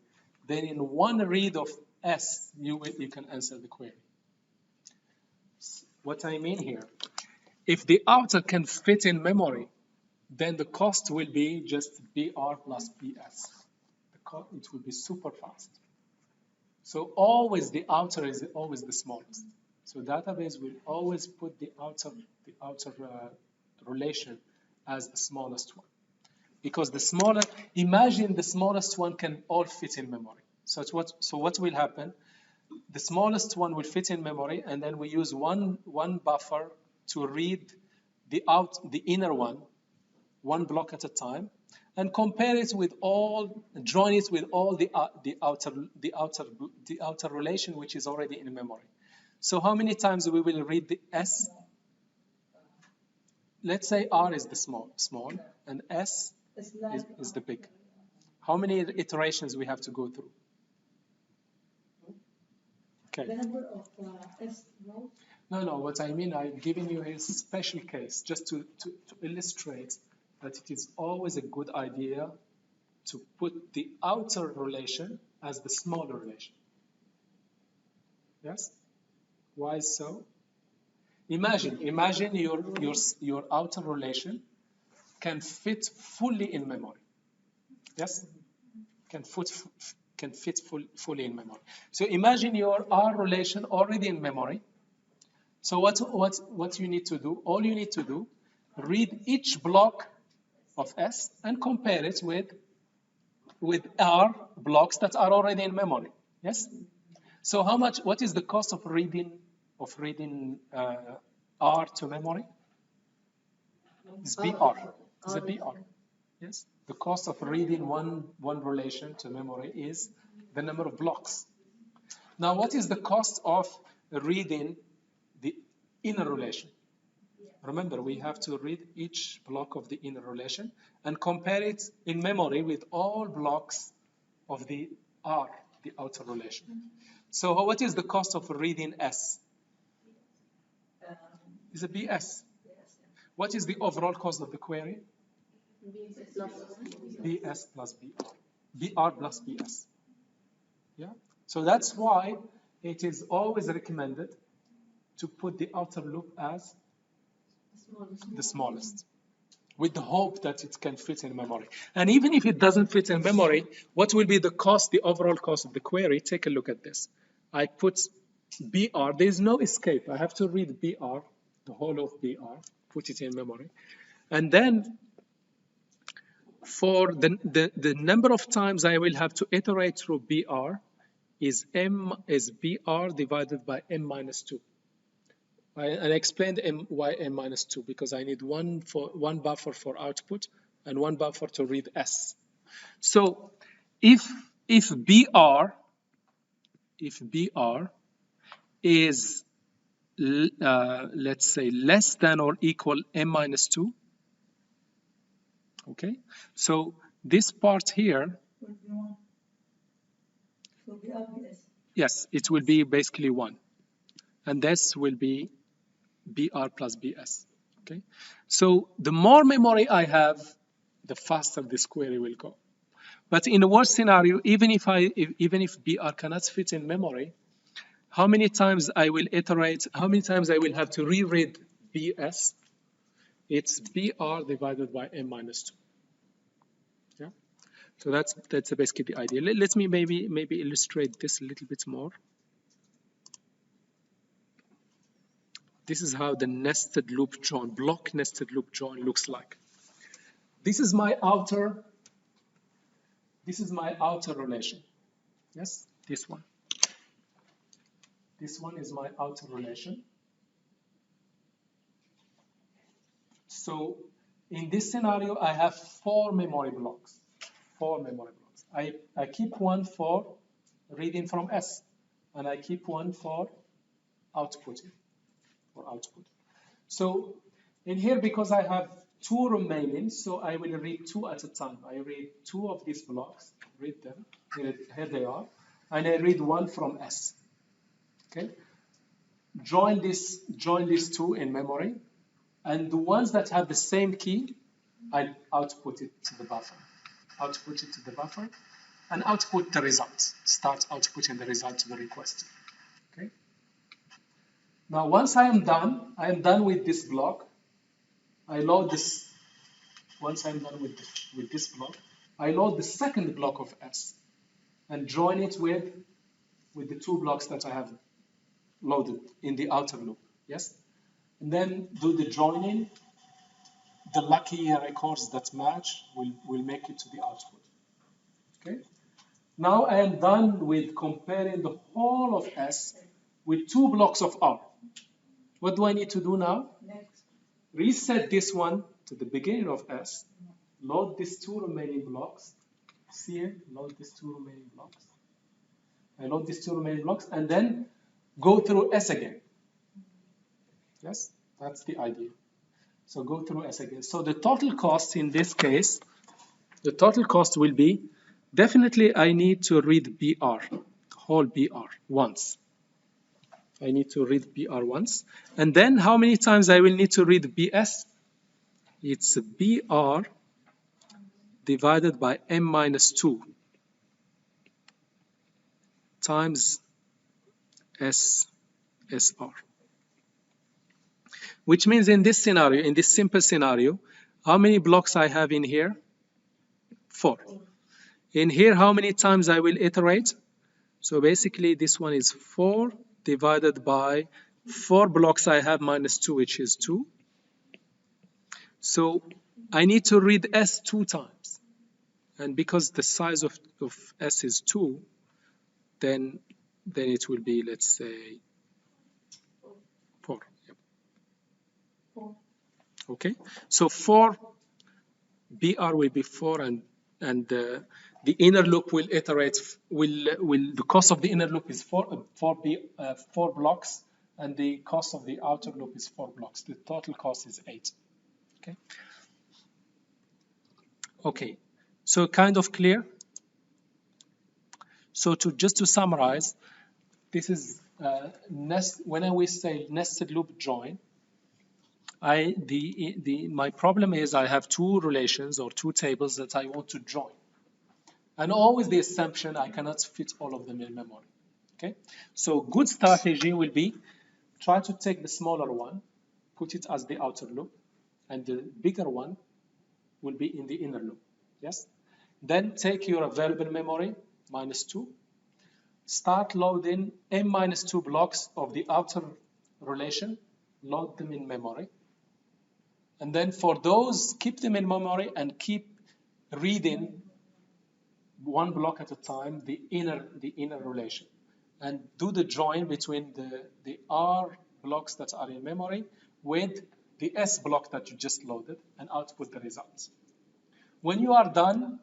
then in one read of S, you can answer the query. What I mean here, if the outer can fit in memory, then the cost will be just BR plus BS. It will be super fast. So always the outer is always the smallest. So database will always put the outer relation as the smallest one. Because imagine the smallest one can all fit in memory. So what will happen? The smallest one will fit in memory, and then we use one buffer to read the inner one block at a time, and compare it with join it with all the outer relation which is already in memory. So how many times we will read the S? Let's say R is the small, and S is the big. How many iterations we have to go through? Okay. The number of S rows? No. What I mean, I'm giving you a special case just to illustrate that it is always a good idea to put the outer relation as the smaller relation. Yes? Why so? Imagine your outer relation can fit fully in memory. Yes? Can fit fully in memory. So imagine your R relation already in memory. So what you need to do? All you need to do, read each block of S and compare it with R blocks that are already in memory. Yes. So what is the cost of reading R to memory? It's BR. It's a BR. Yes. The cost of reading one relation to memory is the number of blocks. Now, what is the cost of reading the inner relation? Remember, we have to read each block of the inner relation and compare it in memory with all blocks of the R, the outer relation. So what is the cost of reading S? Is a BS. What is the overall cost of the query? BS plus BR. BR plus BS. Yeah. So that's why it is always recommended to put the outer loop as the smallest, with the hope that it can fit in memory. And even if it doesn't fit in memory, what will be the cost, the overall cost of the query? Take a look at this. I put BR, there is no escape. I have to read BR, the whole of BR, put it in memory. And then for the number of times I will have to iterate through BR is BR divided by M minus 2. And I explained why M minus 2, because I need one buffer for output and one buffer to read S. So if BR is let's say less than or equal M minus 2, okay, so this part here, yes, it will be basically 1, and this will be BR plus BS. Okay, so the more memory I have, the faster this query will go. But in the worst scenario, even if BR cannot fit in memory, how many times I will iterate? How many times I will have to reread BS? It's BR divided by M minus 2. Yeah. So that's basically the idea. Let me maybe illustrate this a little bit more. This is how the nested loop join, block nested loop join looks like. This is my outer relation. Yes, this one. This one is my outer relation. So in this scenario, I have 4 memory blocks. 4 memory blocks. I keep one for reading from S, and I keep one for outputting. So in here, because I have 2 remaining, so I will read 2 at a time. I read 2 of these blocks, read them, here they are, and I read 1 from S. Okay? Join these 2 in memory, and the ones that have the same key, I output it to the buffer. Output it to the buffer, and output the result. Start outputting the result to the request. Okay? Now, once I am done with this block. I load this. Once I'm done with this block, I load the second block of S and join it with the 2 blocks that I have loaded in the outer loop. Yes, and then do the joining. The lucky records that match will make it to the output. Okay. Now I am done with comparing the whole of S with 2 blocks of R. What do I need to do now? Next. Reset this one to the beginning of S. Load these 2 remaining blocks. See here, load these 2 remaining blocks. I load these 2 remaining blocks and then go through S again. Yes, that's the idea. So go through S again. So the total cost in this case, the total cost will be, definitely I need to read BR, whole BR once. I need to read BR once. And then how many times I will need to read BS? It's BR divided by M minus 2 times SR. Which means in this scenario, in this simple scenario, how many blocks I have in here? 4. In here, how many times I will iterate? So basically, this one is 4 divided by 4 blocks I have minus 2, which is 2. So I need to read S 2 times. And because the size of S is 2, then it will be, let's say, 4. Yep. 4. Okay, so 4 BR will be 4, and the inner loop will iterate. The cost of the inner loop is 4 blocks, and the cost of the outer loop is 4 blocks. The total cost is 8. Okay. Okay, so kind of clear. So just to summarize, this is when we say nested loop join, my problem is I have two relations or two tables that I want to join. And always the assumption I cannot fit all of them in memory. Okay? So good strategy will be try to take the smaller one, put it as the outer loop, and the bigger one will be in the inner loop. Yes? Then take your available memory, -2, start loading m-2 blocks of the outer relation, load them in memory. And then for those, keep them in memory and keep reading one block at a time, the inner relation. And do the join between the R blocks that are in memory with the S block that you just loaded and output the results. When you are done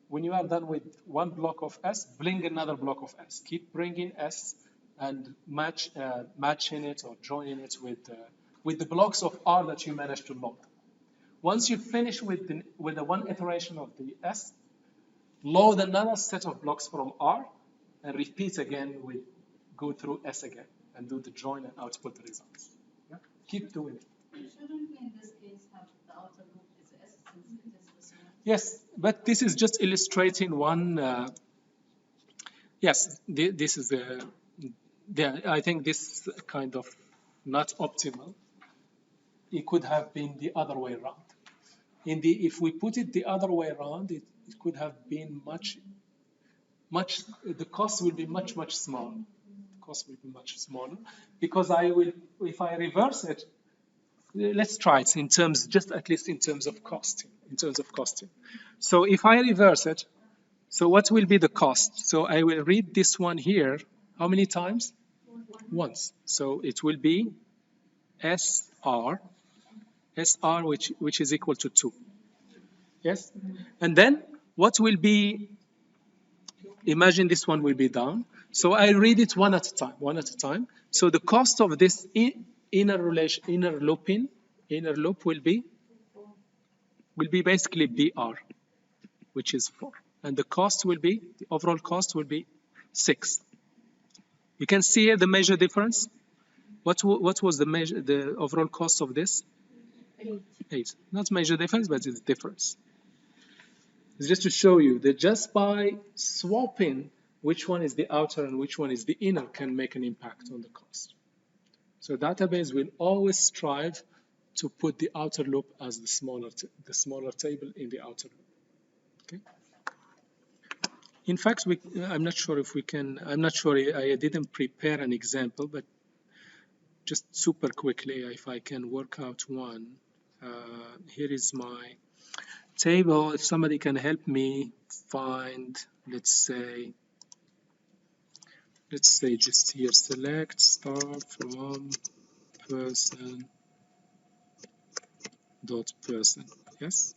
with one block of S, bring another block of S. Keep bringing S and matching it or joining it with the blocks of R that you managed to load. Once you finish with the one iteration of the S, load another set of blocks from R and repeat again go through S again and do the join and output the results. Yeah? Keep doing it. Shouldn't we in this case have the outer loop is S since it is the small? Yes, but this is just illustrating one. Yes, this is I think this kind of not optimal. It could have been the other way around. If we put it the other way around, it could have been the cost will be much smaller. The cost will be much smaller because if I reverse it, let's try it at least in terms of costing. So if I reverse it, so what will be the cost? So I will read this one here. How many times? Once. So it will be SR, which is equal to 2. Yes? And then what will be, imagine this one will be down. So I read it one at a time. So the cost of this inner loop will be basically BR, which is 4. And the overall cost will be 6. You can see here the measure difference. What was the overall cost of this? 8. Not measure difference, but it's difference. It's just to show you that just by swapping which one is the outer and which one is the inner can make an impact on the cost. So database will always strive to put the outer loop as the smaller table in the outer loop. Okay. In fact, I'm not sure if we can. I'm not sure. I didn't prepare an example, but just super quickly, if I can work out one. Here is my table. If somebody can help me find, let's say just here, select start from person dot person. Yes,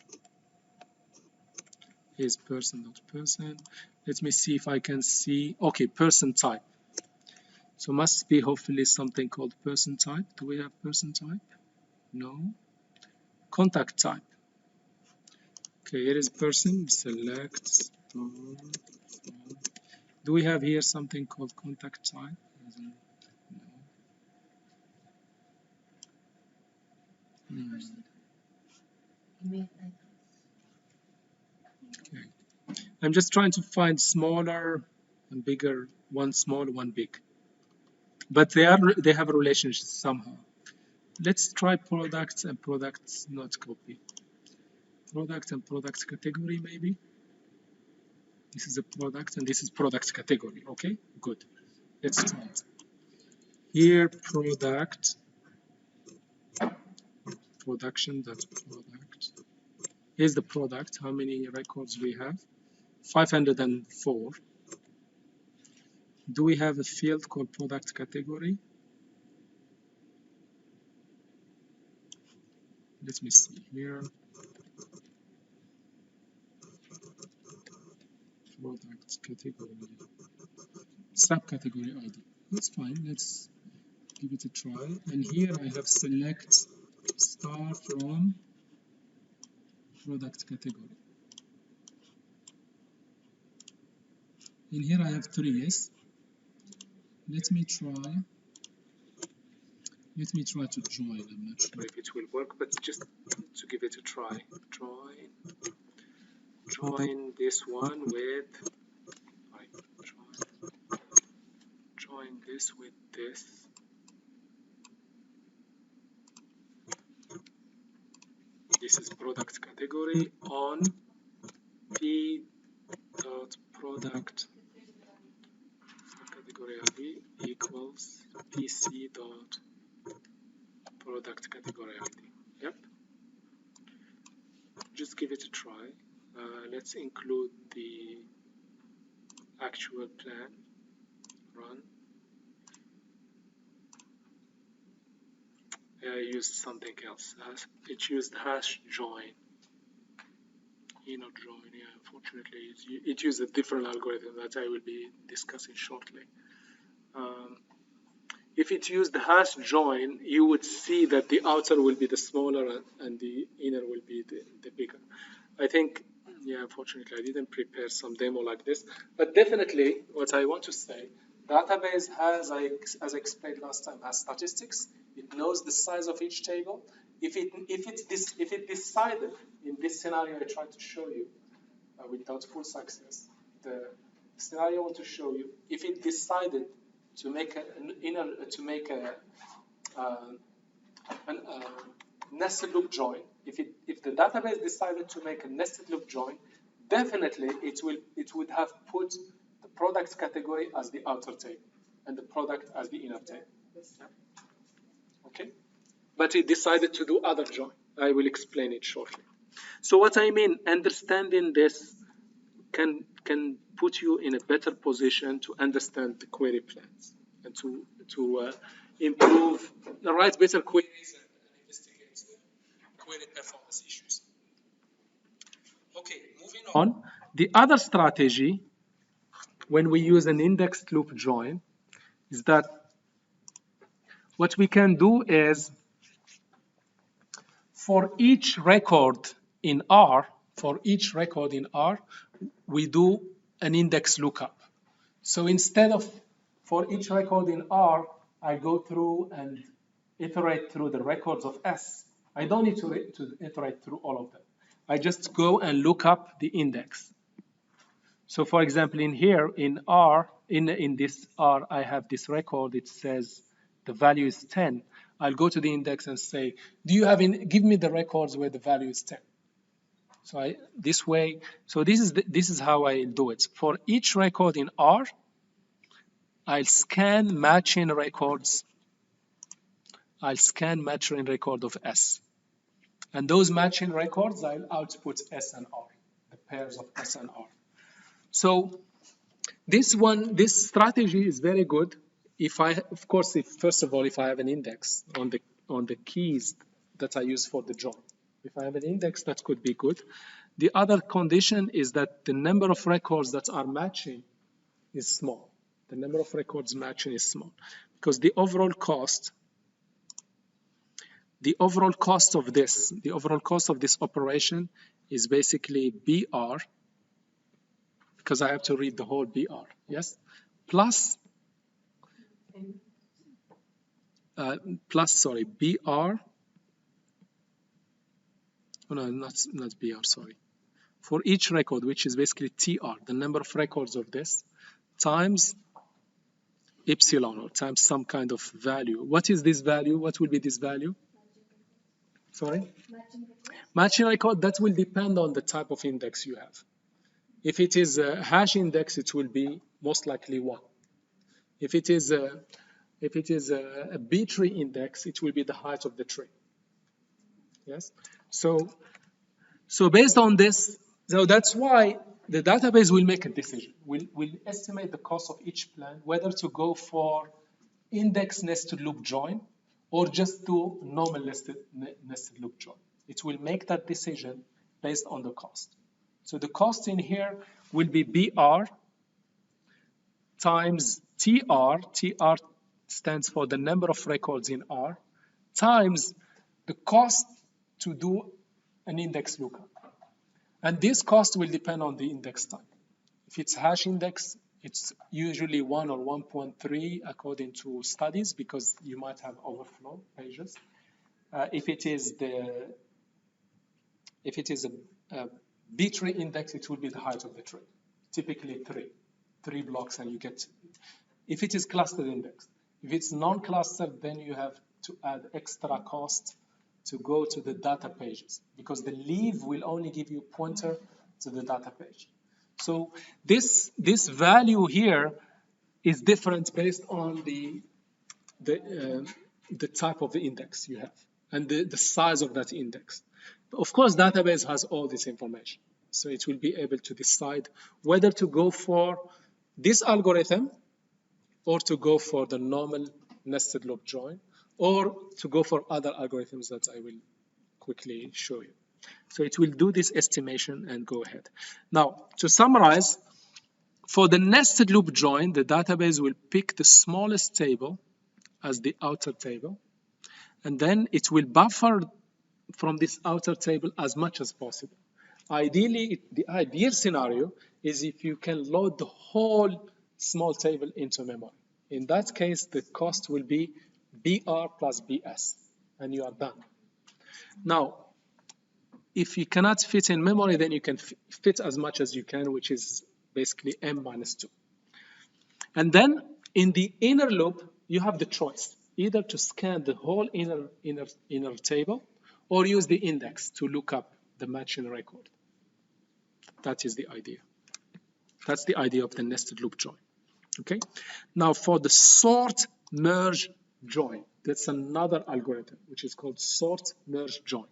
here's person dot person. Let me see if I can see. Okay, person type. So must be hopefully something called person type. Do we have person type? No. Contact type. Okay, here is person. Select start. Do we have here something called contact type? No. Okay. I'm just trying to find smaller and bigger, one small, one big. But they have a relationship somehow. Let's try products and products not copy. Product and product category maybe. This is a product and this is product category. Okay, good. Let's try it. Here product production.product. Here's the product. How many records we have? 504. Do we have a field called product category? Let me see here. Product category. Subcategory ID. That's fine. Let's give it a try. And here I have select star from product category. In here I have 3, yes? Let me try to join. I'm not sure if it will work, but just to give it a try. Join this one with, join this with this. This is product category on p dot product category ID equals pc dot product category ID. Yep. Just give it a try. Let's include the actual plan. Run. I used something else. It used hash join. Not join. Yeah, unfortunately, it used a different algorithm that I will be discussing shortly. If it used hash join, you would see that the outer will be the smaller and the inner will be the bigger. I think, yeah, unfortunately, I didn't prepare some demo like this. But definitely, what I want to say, database has, as I explained last time, has statistics. It knows the size of each table. If it decided, in this scenario I tried to show you, without full success, the scenario I want to show you, if it decided to make a nested loop join, if the database decided to make a nested loop join, definitely it would have put the product category as the outer table and the product as the inner table. Okay, but it decided to do other join. I will explain it shortly. So what I mean, understanding this can put you in a better position to understand the query plans and to improve, write better queries and investigate the query performance issues. Okay, moving on. The other strategy when we use an indexed loop join is that what we can do is for each record in R, we do an index lookup. So instead of for each record in R, I go through and iterate through the records of S. I don't need to iterate through all of them. I just go and look up the index. So for example, in here, in R, in this R, I have this record. It says the value is 10. I'll go to the index and say, do you have give me the records where the value is 10. So this is how I do it. For each record in R, I'll scan matching records. I'll scan matching record of S. And those matching records, I'll output S and R, the pairs of S and R. So this strategy is very good. First of all, if I have an index on the keys that I use for the join. If I have an index, that could be good. The other condition is that the number of records that are matching is small. The number of records matching is small because the overall cost of this operation is basically BR, because I have to read the whole BR, yes, plus BR. Oh, no, not BR, sorry. For each record, which is basically TR, the number of records of this, times epsilon, or times some kind of value. What is this value? What will be this value? Sorry? Matching record, that will depend on the type of index you have. If it is a hash index, it will be most likely 1. If it is a B tree index, it will be the height of the tree. Yes. So based on this, so that's why the database will make a decision. Will estimate the cost of each plan, whether to go for index nested loop join or just do normal nested loop join. It will make that decision based on the cost. So the cost in here will be BR times TR. TR stands for the number of records in R, times the cost to do an index lookup. And this cost will depend on the index type. If it's hash index, It's usually 1 or 1.3 according to studies because you might have overflow pages. If it is a B-tree index, it will be the height of the tree. Typically three blocks, and you get. If it is clustered index, if it's non-clustered, then you have to add extra cost to go to the data pages because the leave will only give you a pointer to the data page. So this value here is different based on the type of the index you have and the size of that index. Of course, database has all this information, so it will be able to decide whether to go for this algorithm or to go for the normal nested loop join or to go for other algorithms that I will quickly show you. So it will do this estimation and go ahead. Now, to summarize, for the nested loop join, the database will pick the smallest table as the outer table, and then it will buffer from this outer table as much as possible. Ideally, the ideal scenario is if you can load the whole small table into memory. In that case, the cost will be BR plus BS, and you are done. Now, if you cannot fit in memory, then you can fit as much as you can, which is basically M minus 2. And then in the inner loop, you have the choice, either to scan the whole inner table or use the index to look up the matching record. That is the idea. That's the idea of the nested loop join. Okay. Now for the sort merge join, that's another algorithm which is called sort merge join.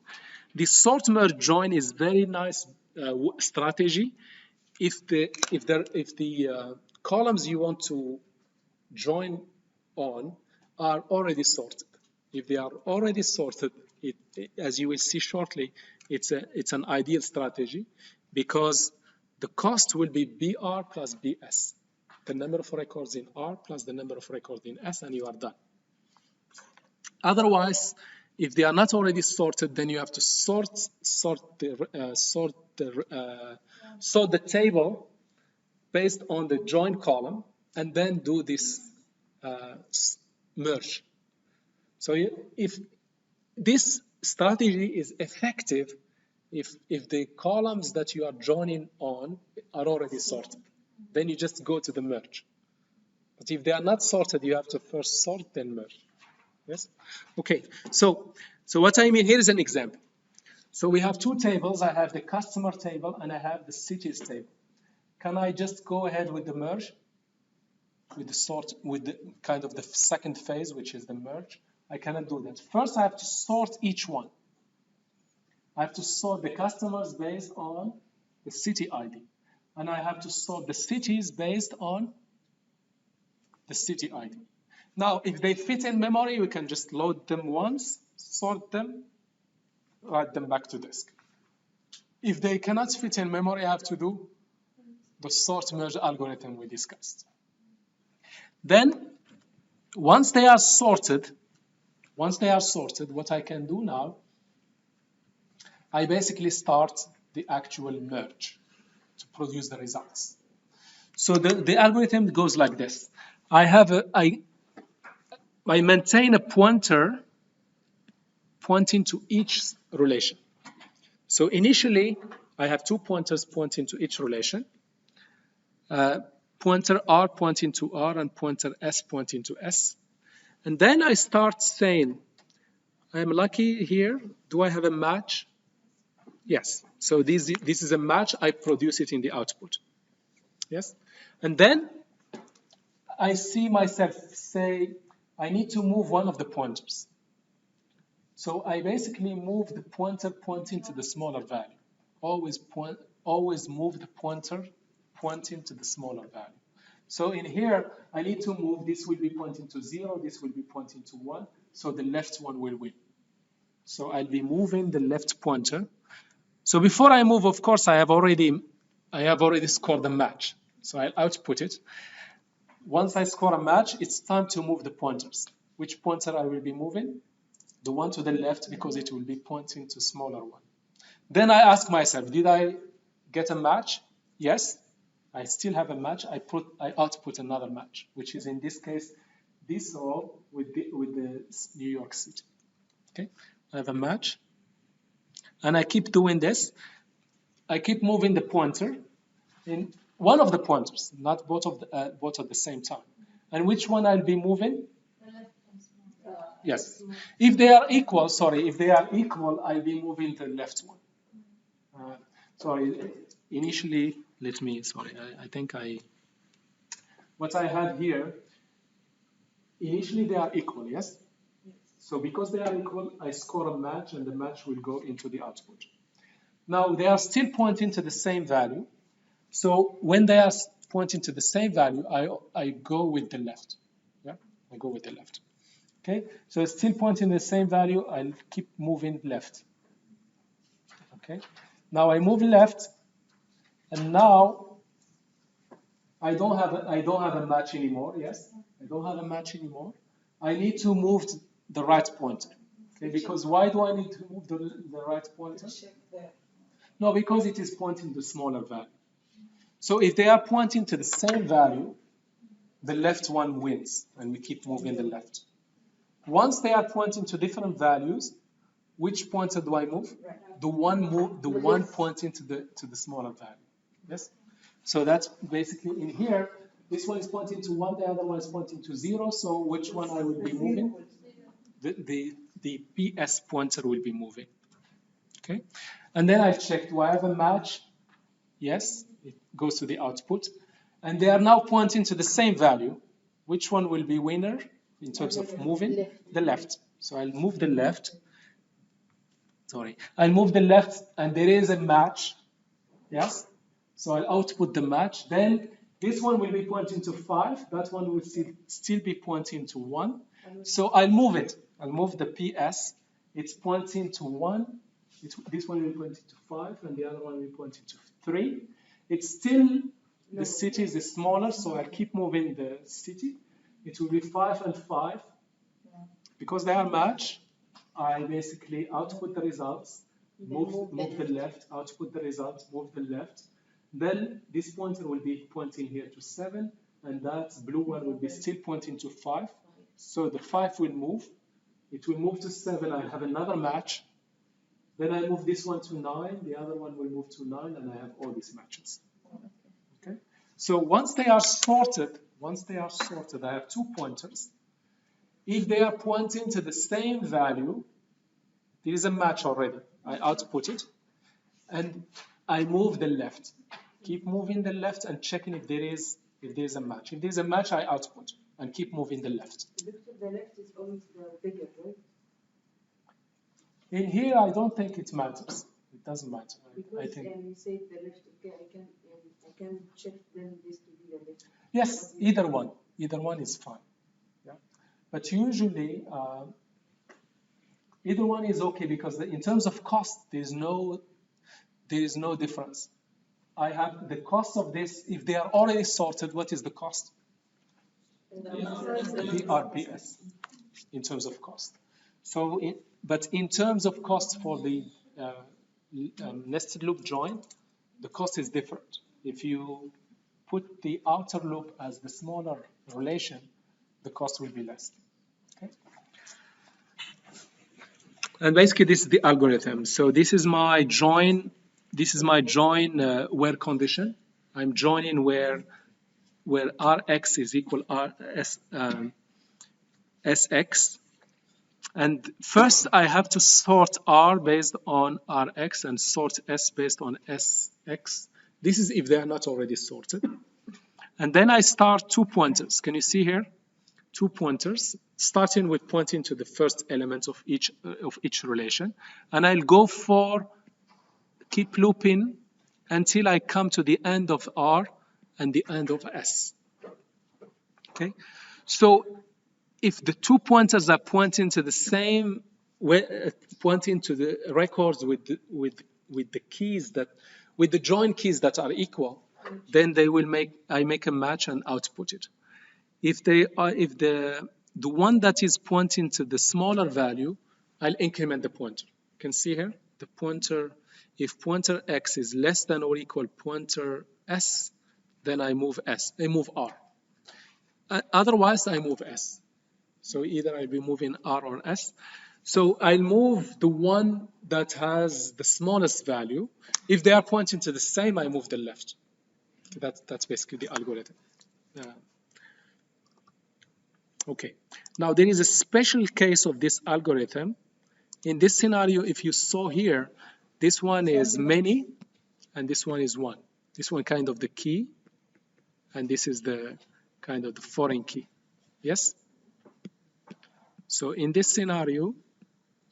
The sort merge join is very nice strategy if the columns you want to join on are already sorted. If they are already sorted, as you will see shortly, it's an ideal strategy because the cost will be BR plus BS, the number of records in R plus the number of records in S, and you are done. Otherwise, if they are not already sorted, then you have to sort the table based on the join column and then do this merge. So if this strategy is effective if the columns that you are joining on are already sorted, then you just go to the merge. But if they are not sorted, you have to first sort, then merge. Yes? Okay, so what I mean here is an example. So we have two tables. I have the customer table and I have the cities table. Can I just go ahead with the merge? With the sort, with the kind of the second phase, which is the merge? I cannot do that. First, I have to sort each one. I have to sort the customers based on the city ID. And I have to sort the cities based on the city ID. Now, if they fit in memory, we can just load them once, sort them, write them back to disk. If they cannot fit in memory, I have to do the sort merge algorithm we discussed. Then, once they are sorted, what I can do now, I basically start the actual merge to produce the results. So the algorithm goes like this. I maintain a pointer pointing to each relation. So initially, I have two pointers pointing to each relation. Pointer R pointing to R and pointer S pointing to S. And then I start saying, I'm lucky here. Do I have a match? Yes. So this is a match. I produce it in the output. Yes. And then I see myself say, I need to move one of the pointers. So I basically move the pointer pointing to the smaller value. Always move the pointer pointing to the smaller value. So in here, I need to move, this will be pointing to 0, this will be pointing to 1, so the left one will win. So I'll be moving the left pointer. So before I move, of course, I have already scored the match. So I'll output it. Once I score a match, it's time to move the pointers. Which pointer I will be moving? The one to the left, because it will be pointing to smaller one. Then I ask myself, did I get a match? Yes. I still have a match. I output another match, which is in this case this row with the New York City. Okay, I have a match, and I keep doing this. I keep moving the pointer in one of the pointers, not both at the same time. And which one I'll be moving? The left and small. Yes. If they are equal, I'll be moving the left one. Sorry, initially, I think what I had here, initially they are equal, yes? So because they are equal, I score a match and the match will go into the output. Now they are still pointing to the same value. So when they are pointing to the same value, I go with the left. Yeah, I go with the left. Okay, so it's still pointing to the same value. I'll keep moving left. Okay, now I move left, and now I don't have a match anymore. Yes, I don't have a match anymore. I need to move the right pointer. Okay, because why do I need to move the right pointer? Check there. No, because it is pointing to smaller value. So if they are pointing to the same value, the left one wins, and we keep moving the left. Once they are pointing to different values, which pointer do I move? The one pointing to the smaller value. Yes. So that's basically in here. This one is pointing to 1, the other one is pointing to 0. So which one I will be moving? The PS pointer will be moving. Okay. And then I check, do I have a match? Yes, it goes to the output. And they are now pointing to the same value. Which one will be winner in terms of moving? The left. So I'll move the left. I'll move the left, and there is a match. Yes? So I'll output the match. Then this one will be pointing to 5. That one will still be pointing to 1. So I'll move it. I'll move the PS. It's pointing to 1. This one will be pointing to 5, and the other one will be pointing to 3. It's still, the city is smaller, so I'll keep moving the city. It will be 5 and 5. Because they are matched, I basically output the results, move the left, output the results, move the left. Then this pointer will be pointing here to 7, and that blue one will be still pointing to 5. So the 5 will move. It will move to 7. I have another match. Then I move this one to 9. The other one will move to 9, and I have all these matches. Okay. So once they are sorted, I have 2 pointers. If they are pointing to the same value, there is a match already. I output it, and I move the left. Keep moving the left and checking if there is a match. If there is a match, I output and keep moving the left. The left is always the bigger, right? In here, I don't think it matters. It doesn't matter. Because I think. you say the left, okay, I can check then this to be the left. Yes, either one is fine. Yeah, but usually either one is okay because in terms of cost, there is no difference. I have the cost of this. If they are already sorted, what is the cost? The RPS in terms of cost. So, but in terms of cost for the nested loop join, the cost is different. If you put the outer loop as the smaller relation, the cost will be less. Okay. And basically, this is the algorithm. So this is my join. This is my join where condition. I'm joining where Rx is equal Sx. And first, I have to sort R based on Rx and sort S based on Sx. This is if they are not already sorted. And then I start 2 pointers. Can you see here? 2 pointers, starting with pointing to the first element of each relation. And I'll go for keep looping until I come to the end of R and the end of S. Okay? So if the 2 pointers are pointing to the same way, pointing to the records with the keys with the join keys that are equal, then I make a match and output it. If the one that is pointing to the smaller value, I'll increment the pointer. You can see here the pointer. If pointer X is less than or equal pointer S, then I move S, I move R. Otherwise, I move S. So either I'll be moving R or S. So I'll move the one that has the smallest value. If they are pointing to the same, I move the left. That's basically the algorithm. Okay. Now there is a special case of this algorithm. In this scenario, if you saw here, this one is many, and this one is one. This one kind of the key, and this is the kind of the foreign key. Yes? So in this scenario,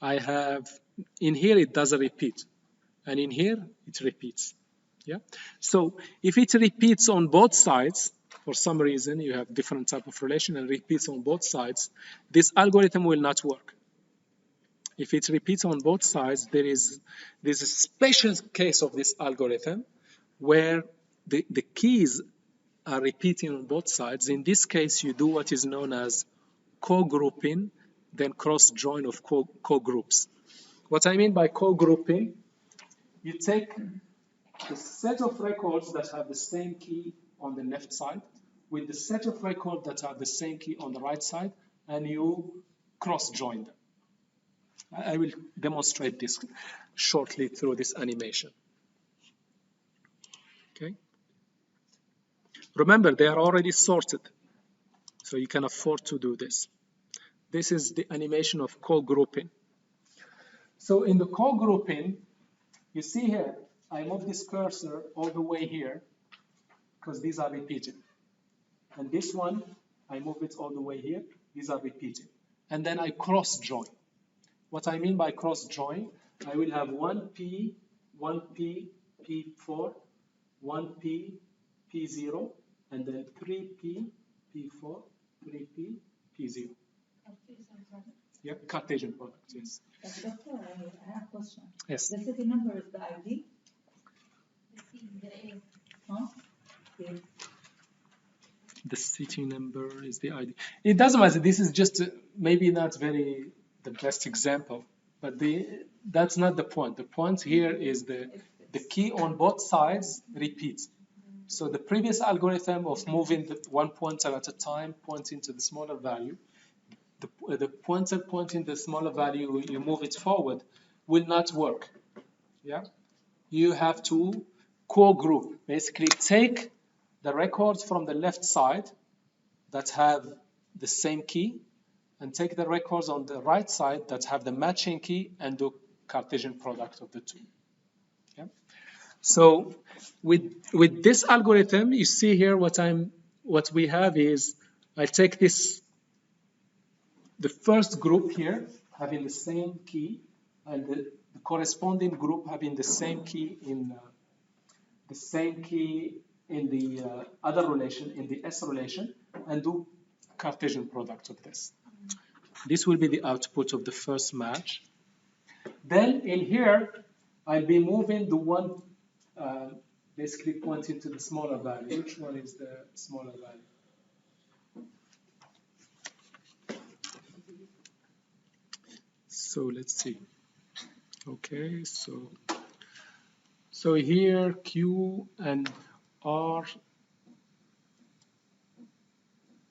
I have, in here it does a repeat, and in here it repeats. Yeah. So if it repeats on both sides, for some reason you have different type of relation and repeats on both sides, this algorithm will not work. If it repeats on both sides, there's a special case of this algorithm where the keys are repeating on both sides. In this case, you do what is known as co-grouping, then cross-join of co-groups. What I mean by co-grouping, you take the set of records that have the same key on the left side with the set of records that have the same key on the right side, and you cross-join them. I will demonstrate this shortly through this animation. Okay. Remember, they are already sorted, so you can afford to do this. This is the animation of co-grouping. So in the co-grouping, you see here, I move this cursor all the way here because these are repeated. And this one, I move it all the way here. These are repeated. And then I cross-join. What I mean by cross-join, I will have 1P, 1P, P4, 1P, P0, and then 3P, P4, 3P, P0. Yeah, Cartesian product, yes. Doctor, I have a question. Yes. The city number is the ID? Huh? Yes. The city number is the ID. It doesn't matter. This is just maybe not very the best example, but that's not the point. The point here is the key on both sides repeats. So the previous algorithm of moving the one pointer at a time, pointing to the smaller value, the pointer pointing the smaller value, you move it forward, will not work. Yeah, you have to co-group. Basically, take the records from the left side that have the same key, and take the records on the right side that have the matching key and do Cartesian product of the two. Yeah. So with this algorithm, you see here what we have is I take the first group here having the same key, and the corresponding group having the same key in the other relation, in the S relation, and do Cartesian product of this. This will be the output of the first match. Then in here, I'll be moving the one basically pointing to the smaller value. Which one is the smaller value? So let's see. Okay, so here Q and R.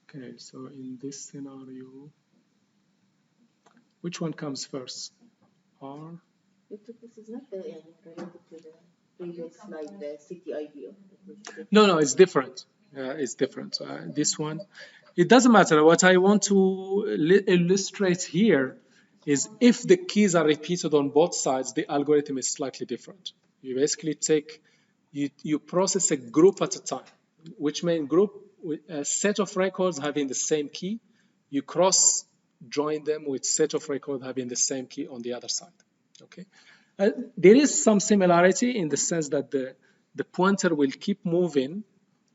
Okay, so in this scenario, which one comes first? R? This is not related to the previous slide, the city ID. No, it's different. It's different. This one, it doesn't matter. What I want to illustrate here is if the keys are repeated on both sides, the algorithm is slightly different. You basically take, you process a group at a time, which means group with a set of records having the same key. You cross join them with set of records having the same key on the other side. Okay. There is some similarity in the sense that the pointer will keep moving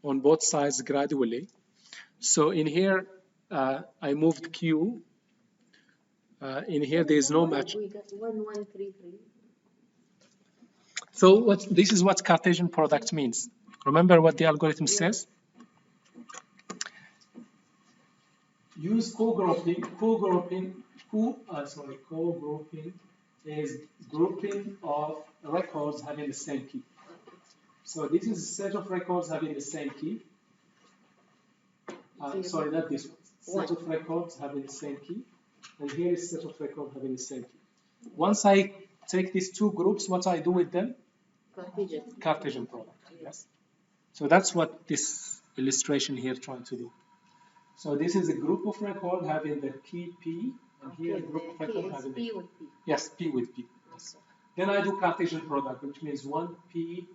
on both sides gradually. So in here, I moved Q. In here, there is no match. We got 1133. So this is what Cartesian product means. Remember what the algorithm says? Use co-grouping. Co-grouping is grouping of records having the same key. So this is a set of records having the same key. Sorry, not this one. Set of records having the same key. And here is set of records having the same key. Once I take these two groups, what I do with them? Cartesian. Cartesian product, yes. So that's what this illustration here trying to do. So this is a group of record having the key P, and here a group of record having P the with P. yes, P with P. Yes. Then I do Cartesian product, which means one P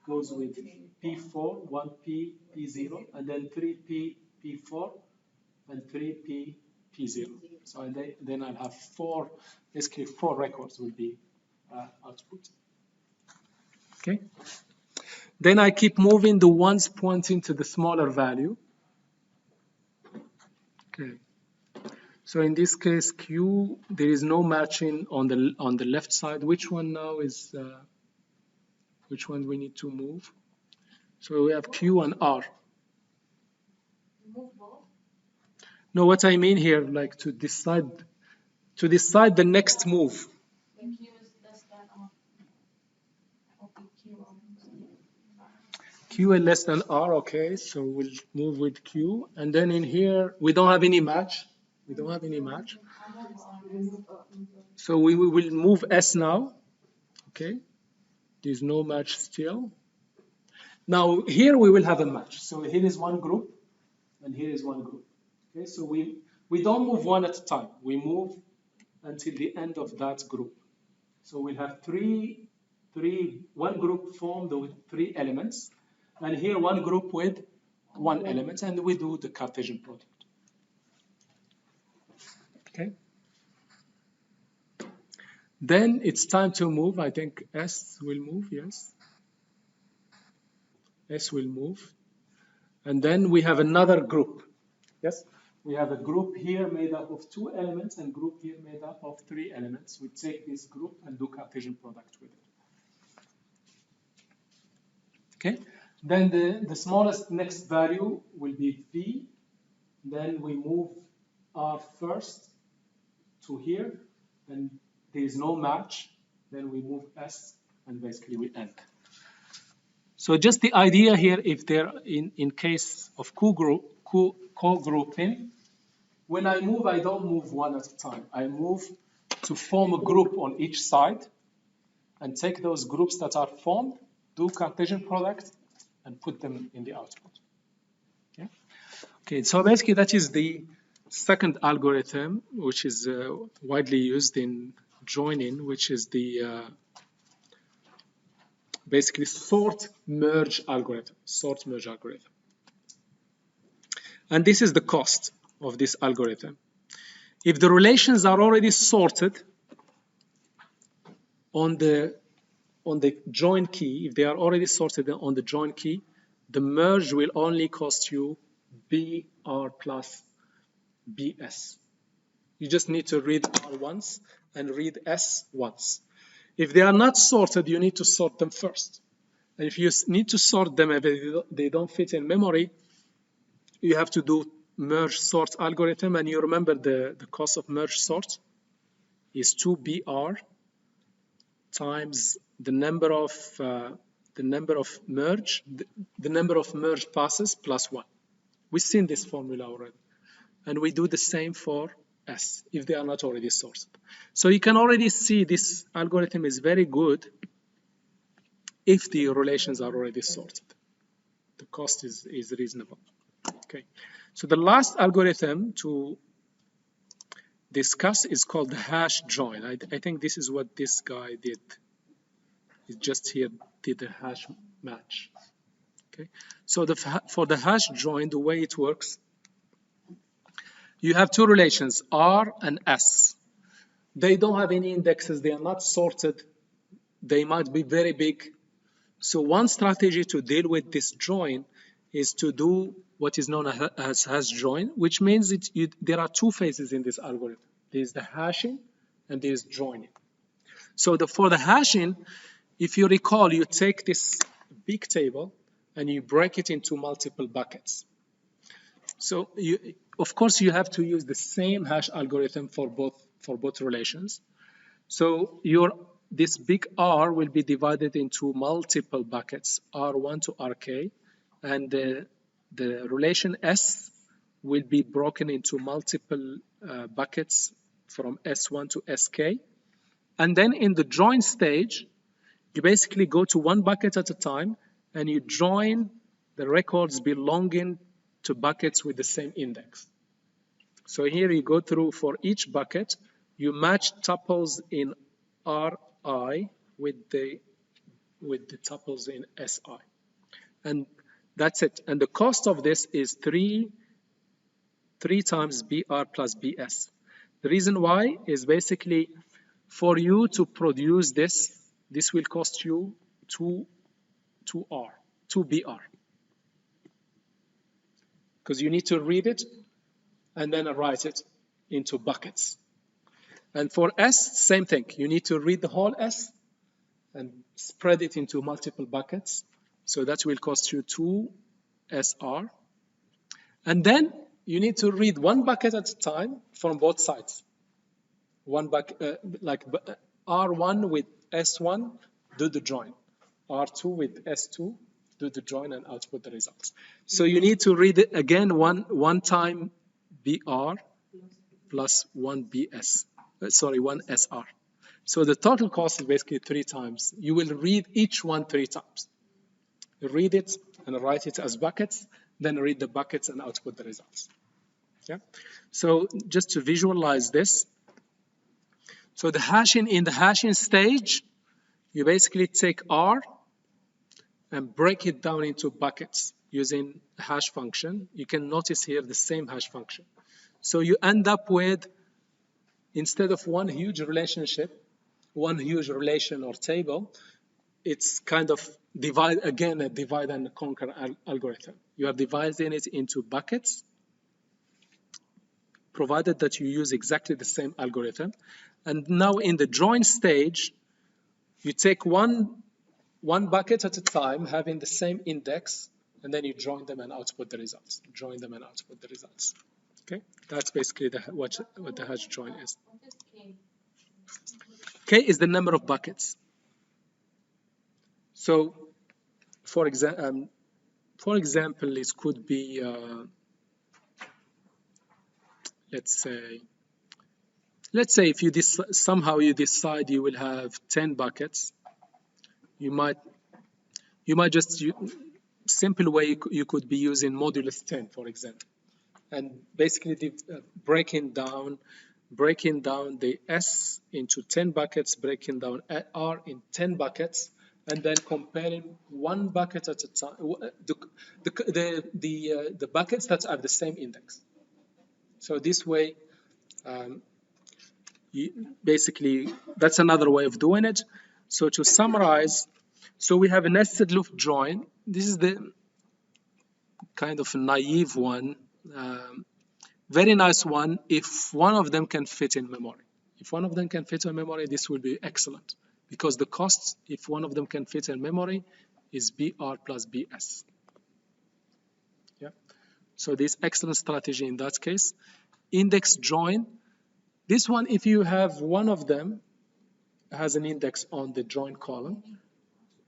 goes with P4, one P, P0, and then 3P, P4, and 3P, P0. So then I'll have basically four records will be output. Okay. Then I keep moving the ones pointing to the smaller value. Okay. So in this case, Q, there is no matching on the left side. Which one now is? Which one we need to move? So we have Q and R. Move both. No, what I mean here, like to decide the next move. When Q is less than R. Okay, Q on. Q is less than R, okay, so we'll move with Q. And then in here, we don't have any match. We don't have any match. So we will move S now, okay? There's no match still. Now here we will have a match. So here is one group, and here is one group. Okay, so we don't move one at a time. We move until the end of that group. So we'll have one group formed with three elements, and here one group with one element, and we do the Cartesian product. Okay. Then it's time to move. I think S will move, yes. S will move. And then we have another group. Yes? We have a group here made up of two elements and group here made up of three elements. We take this group and do Cartesian product with it. Okay? Then the smallest next value will be V. Then we move R first to here, and there is no match. Then we move S, and basically we end. So just the idea here, if they're in case of co-grouping, when I move, I don't move one at a time. I move to form a group on each side and take those groups that are formed, do Cartesian product, and put them in the output. Okay, okay, so basically that is the second algorithm, which is widely used in joining, which is the basically sort-merge algorithm. Sort-merge algorithm. And this is the cost of this algorithm. If the relations are already sorted on the join key, if they are already sorted on the join key, the merge will only cost you BR plus BS. You just need to read R once and read S once. If they are not sorted, you need to sort them first. And if you need to sort them if they don't fit in memory, you have to do merge sort algorithm. And you remember the cost of merge sort is 2BR times the number of merge passes plus 1. We've seen this formula already. And we do the same for S if they are not already sorted. So you can already see this algorithm is very good if the relations are already sorted. The cost is reasonable. Okay. So the last algorithm to discuss is called the hash join. I think this is what this guy did. He just here did a hash match. Okay. So for the hash join, the way it works, you have two relations, R and S. They don't have any indexes. They are not sorted. They might be very big. So one strategy to deal with this join is to do what is known as hash join, which means there are two phases in this algorithm. There is the hashing and there is joining. So for the hashing, if you recall, you take this big table and you break it into multiple buckets. So of course, you have to use the same hash algorithm for both relations. So your this big R will be divided into multiple buckets, R1 to Rk, and the relation S will be broken into multiple buckets from S1 to Sk. And then in the join stage, you basically go to one bucket at a time and you join the records belonging to buckets with the same index. So here you go through for each bucket, you match tuples in Ri with the tuples in Si. And that's it. And the cost of this is 3 times BR plus BS. The reason why is basically for you to produce this will cost you 2 BR. Because you need to read it and then write it into buckets. And for S, same thing. You need to read the whole S and spread it into multiple buckets. So that will cost you 2 SR. And then you need to read one bucket at a time from both sides. One bucket, like R1 with S1, do the join. R2 with S2, do the join and output the results. So you need to read it again one time BR plus one BS. Sorry, one SR. So the total cost is basically 3 times. You will read each one 3 times. You read it and write it as buckets, then read the buckets and output the results. Yeah. So just to visualize this, so in the hashing stage, you basically take R and break it down into buckets using a hash function. You can notice here the same hash function. So you end up with, instead of one huge relationship, one huge relation or table, it's kind of a divide and conquer algorithm. You are dividing it into buckets, provided that you use exactly the same algorithm. And now in the join stage, you take one bucket at a time, having the same index, and then you join them and output the results. Join them and output the results. Okay, that's basically what the hash join is. K is the number of buckets. So, for example, it could be, let's say if you somehow you decide you will have 10 buckets, you might just simple way you could be using modulus 10, for example, and basically breaking down the S into 10 buckets, breaking down R in 10 buckets, and then comparing one bucket at a time, the buckets that have the same index. So this way, basically, that's another way of doing it. So to summarize, so we have a nested loop join. This is the kind of naive one. Very nice one if one of them can fit in memory. If one of them can fit in memory, this will be excellent, because the cost, if one of them can fit in memory, is BR plus BS. Yeah. So this excellent strategy in that case. Index join. This one, if you have one of them has an index on the join column,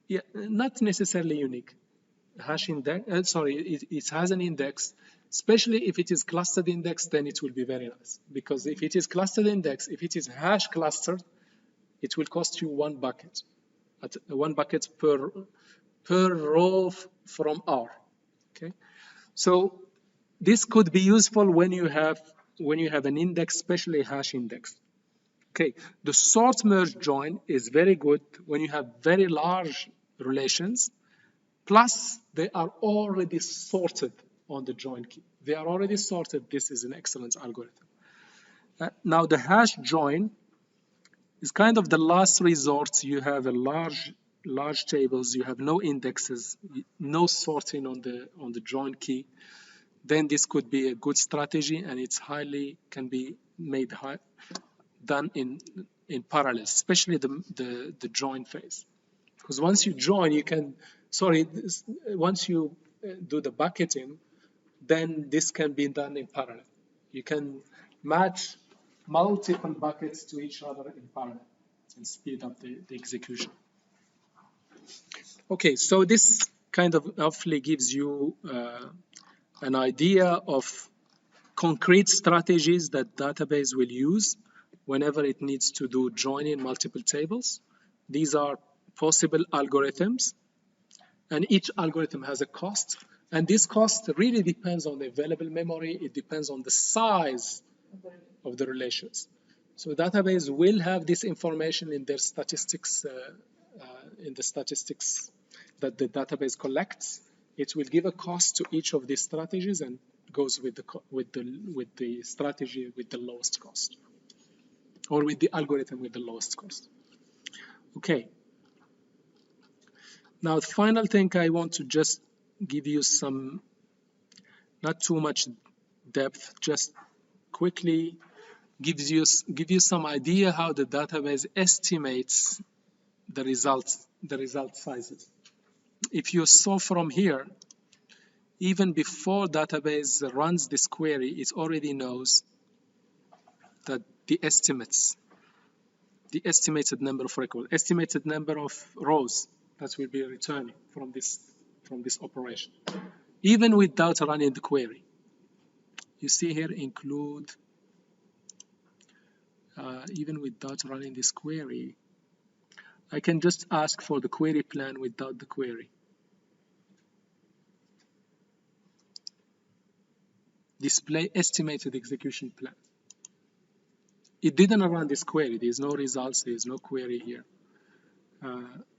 yeah, not necessarily unique. Hash index, it has an index, especially if it is clustered index, then it will be very nice. Because if it is clustered index, if it is hash clustered, it will cost you one bucket. One bucket per row from R. Okay, so this could be useful when you have an index, especially hash index. Okay, the sort merge join is very good when you have very large relations, plus they are already sorted on the join key. They are already sorted. This is an excellent algorithm. Now the hash join is kind of the last resort. You have a large tables, you have no indexes, no sorting on the join key. Then this could be a good strategy, and it's can be made done in parallel, especially the join phase. Because once you join, once you do the bucketing, then this can be done in parallel. You can match multiple buckets to each other in parallel. and speed up the execution. Okay, so this kind of hopefully gives you an idea of concrete strategies that database will use whenever it needs to do joining multiple tables. These are possible algorithms, and each algorithm has a cost. And this cost really depends on the available memory. It depends on the size of the relations. So database will have this information in their statistics, in the statistics that the database collects. It will give a cost to each of these strategies and goes with the strategy with the lowest cost, or with the algorithm with the lowest cost. Okay. Now the final thing I want to just give you some, not too much depth, just quickly give you some idea how the database estimates the result sizes. If you saw from here, even before database runs this query, it already knows that the estimated number of records, estimated number of rows that will be returning from this operation, even without running the query. You see here include, even without running this query, I can just ask for the query plan without the query. Display estimated execution plan. It didn't run this query. There's no results. There's no query here.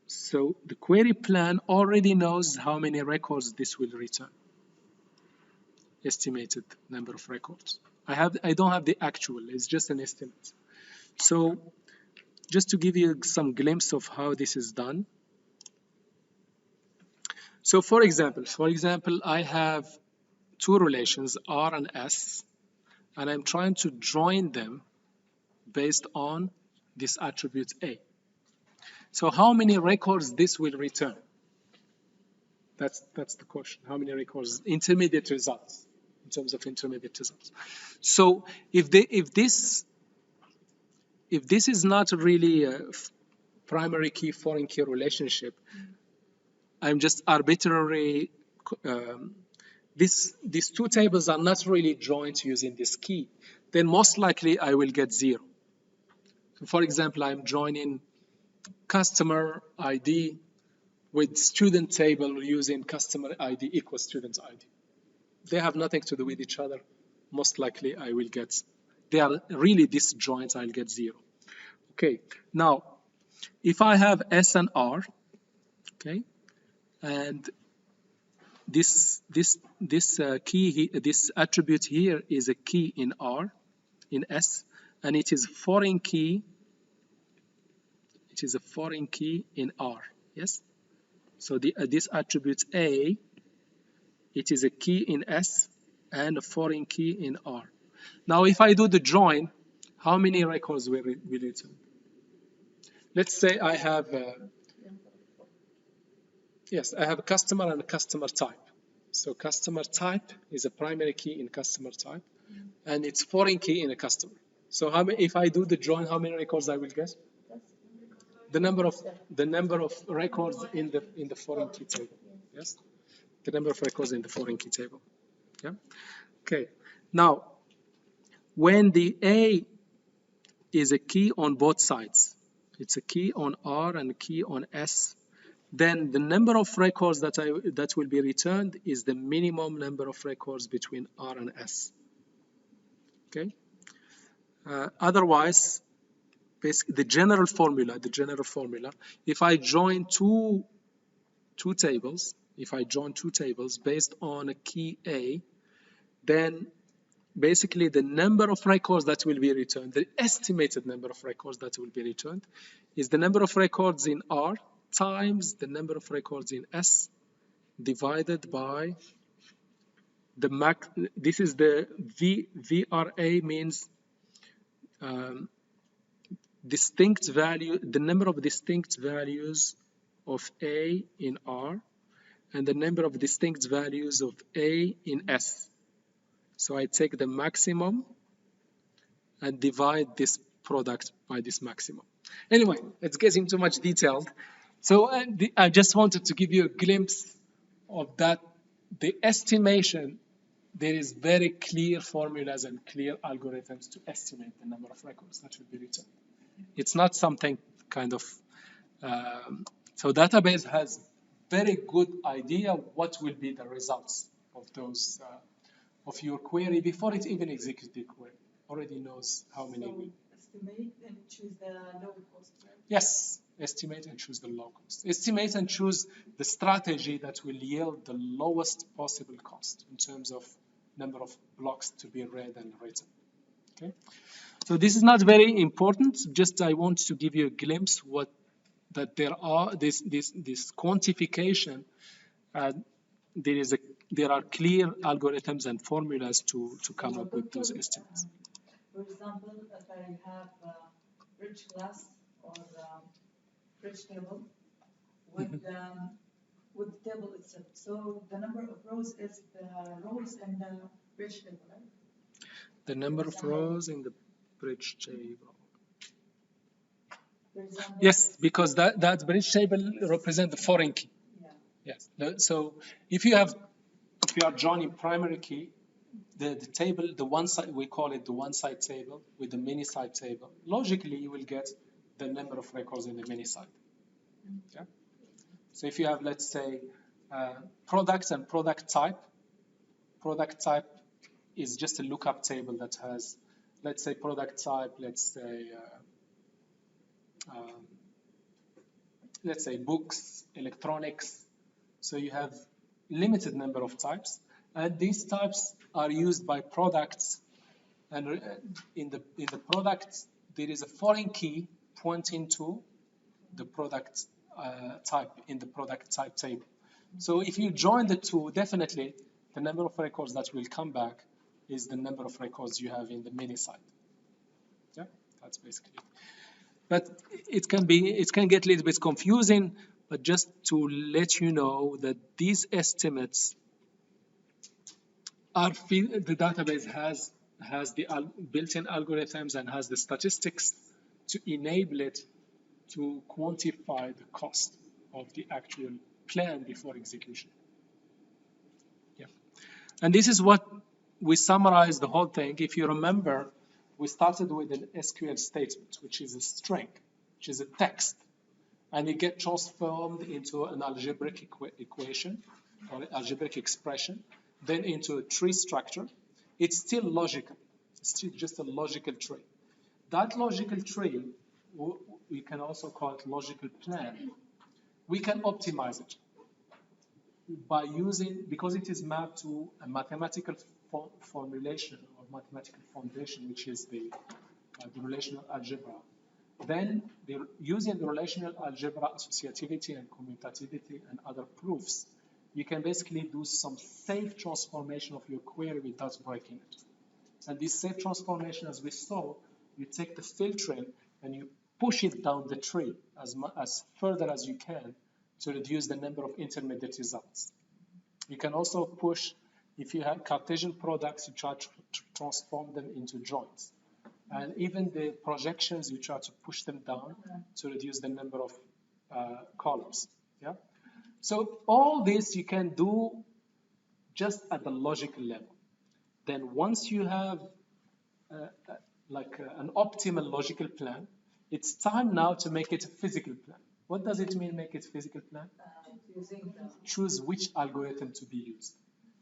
So the query plan already knows how many records this will return. Estimated number of records. I don't have the actual. It's just an estimate. So just to give you some glimpse of how this is done. So for example, I have two relations, R and S, and I'm trying to join them based on this attribute A. So how many records this will return? That's the question. How many records? Intermediate results, in terms of intermediate results. So if this is not really a primary key foreign key relationship, I'm just arbitrarily these two tables are not really joined using this key, then most likely I will get 0. So for example, I'm joining customer ID with student table using customer ID equals student ID. They have nothing to do with each other. Most likely I will get, they are really disjoint, I'll get 0. Okay, now if I have S and R, okay, and this key, this attribute here is a key in R, in S, and it is foreign key. It is a foreign key in R. Yes. So this attribute A, it is a key in S and a foreign key in R. Now, if I do the join, how many records will return? Let's say I have. Yes, I have a customer and a customer type. So customer type is a primary key in customer type, and it's foreign key in a customer. So if I do the join, how many records I will get? The number of records in the foreign key table. Yes, the number of records in the foreign key table. Yeah. Okay. Now, when the A is a key on both sides, it's a key on R and a key on S, then the number of records that will be returned is the minimum number of records between R and S. Okay. Otherwise, basically the general formula. If I join two tables, based on a key A, then basically the number of records that will be returned, the estimated number of records that will be returned, is the number of records in R times the number of records in S divided by the max. This is the VRA means distinct value, the number of distinct values of A in R and the number of distinct values of A in S. So I take the maximum and divide this product by this maximum. Anyway, let's get into much detail. So I just wanted to give you a glimpse of that. The estimation, there is very clear formulas and clear algorithms to estimate the number of records that will be returned. It's not something kind of, so database has very good idea what will be the results of those, of your query before it even executes the query. Already knows how many. So estimate and choose the low cost, right? Yes, estimate and choose the low cost. Estimate and choose the strategy that will yield the lowest possible cost in terms of number of blocks to be read and written. Okay, so this is not very important. Just I want to give you a glimpse what that there are this quantification. There are clear algorithms and formulas to come up with those estimates. For example, if I have bridge class or bridge table with the table itself, so the number of rows is the rows in the bridge table, right? The number of rows in the bridge table. For example, Yes, because that bridge table represents the foreign key. yeah. Yes. So if you are joining primary key, the table, the one side, we call it the one side table with the many side table. Logically, you will get the number of records in the many side. Yeah. So if you have, let's say, products and product type is just a lookup table that has, let's say, product type, let's say books, electronics. So you have limited number of types, and these types are used by products. And in the product, there is a foreign key pointing to the product type in the product type table. So if you join the two, definitely the number of records that will come back is the number of records you have in the mini site. Yeah, that's basically it. But it can get a little bit confusing, but just to let you know that these estimates are, the database has the built-in algorithms and has the statistics to enable it to quantify the cost of the actual plan before execution. Yeah. And this is what we summarize the whole thing. If you remember, we started with an SQL statement, which is a string, which is a text, and it gets transformed into an algebraic equation or algebraic expression, then into a tree structure. It's still logical. It's still just a logical tree. That logical tree, we can also call it logical plan. We can optimize it by using, because it is mapped to a mathematical formulation or mathematical foundation, which is the relational algebra. Then using the relational algebra associativity and commutativity and other proofs, you can basically do some safe transformation of your query without breaking it. And this safe transformation, as we saw, you take the filtering and you push it down the tree as further as you can to reduce the number of intermediate results. You can also push, if you have Cartesian products, you try to transform them into joints. And even the projections, you try to push them down to reduce the number of columns. Yeah. So all this you can do just at the logical level. Then once you have an optimal logical plan, it's time now to make it a physical plan. What does it mean, make it a physical plan? Choose which algorithm to be used.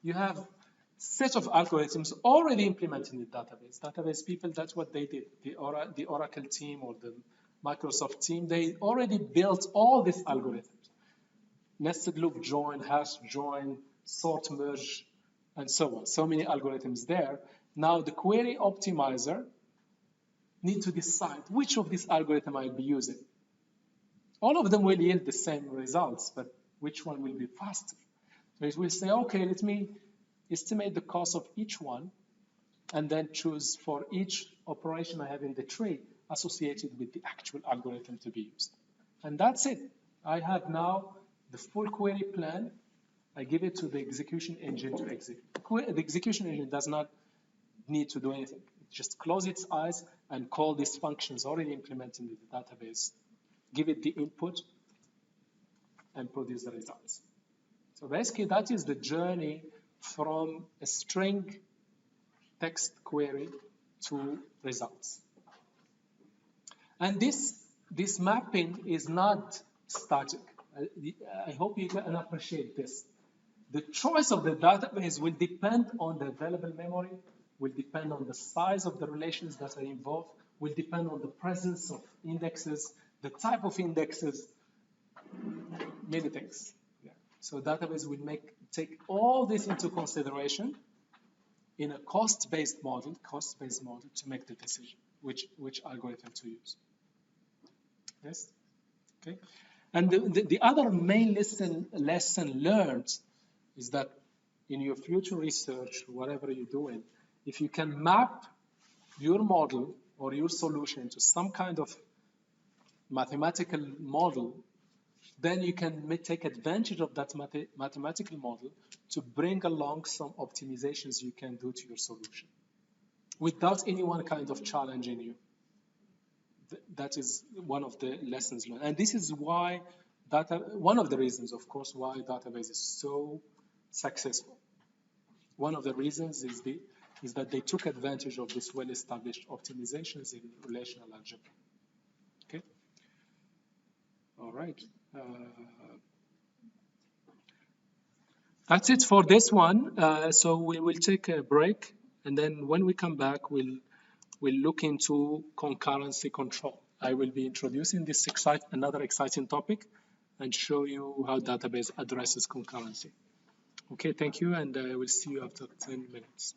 You have set of algorithms already implemented in the database. Database people, that's what they did. The Oracle team or the Microsoft team, they already built all these algorithms. Nested loop join, hash join, sort merge, and so on. So many algorithms there. Now the query optimizer need to decide which of these algorithms I'll be using. All of them will yield the same results, but which one will be faster? So it will say, okay, let me estimate the cost of each one, and then choose for each operation I have in the tree associated with the actual algorithm to be used. And that's it. I have now the full query plan. I give it to the execution engine to execute. The execution engine does not need to do anything. It just closes its eyes and call these functions already implemented in the database, give it the input, and produce the results. So basically, that is the journey from a string text query to results. And this mapping is not static. I hope you can appreciate this. The choice of the database will depend on the available memory, will depend on the size of the relations that are involved, will depend on the presence of indexes, the type of indexes, many things. Yeah. So database will take all this into consideration in a cost-based model to make the decision, which algorithm to use. Yes? Okay. And the other main lesson learned is that in your future research, whatever you're doing, if you can map your model or your solution to some kind of mathematical model, then you can take advantage of that mathematical model to bring along some optimizations you can do to your solution without anyone kind of challenging you. That is one of the lessons learned. And this is why one of the reasons, of course, why database is so successful. One of the reasons is that they took advantage of this well-established optimizations in relational algebra. Okay? All right. That's it for this one. So we will take a break, and then when we come back, we'll look into concurrency control. I will be introducing this another exciting topic and show you how database addresses concurrency. Okay, thank you, and I will see you after 10 minutes.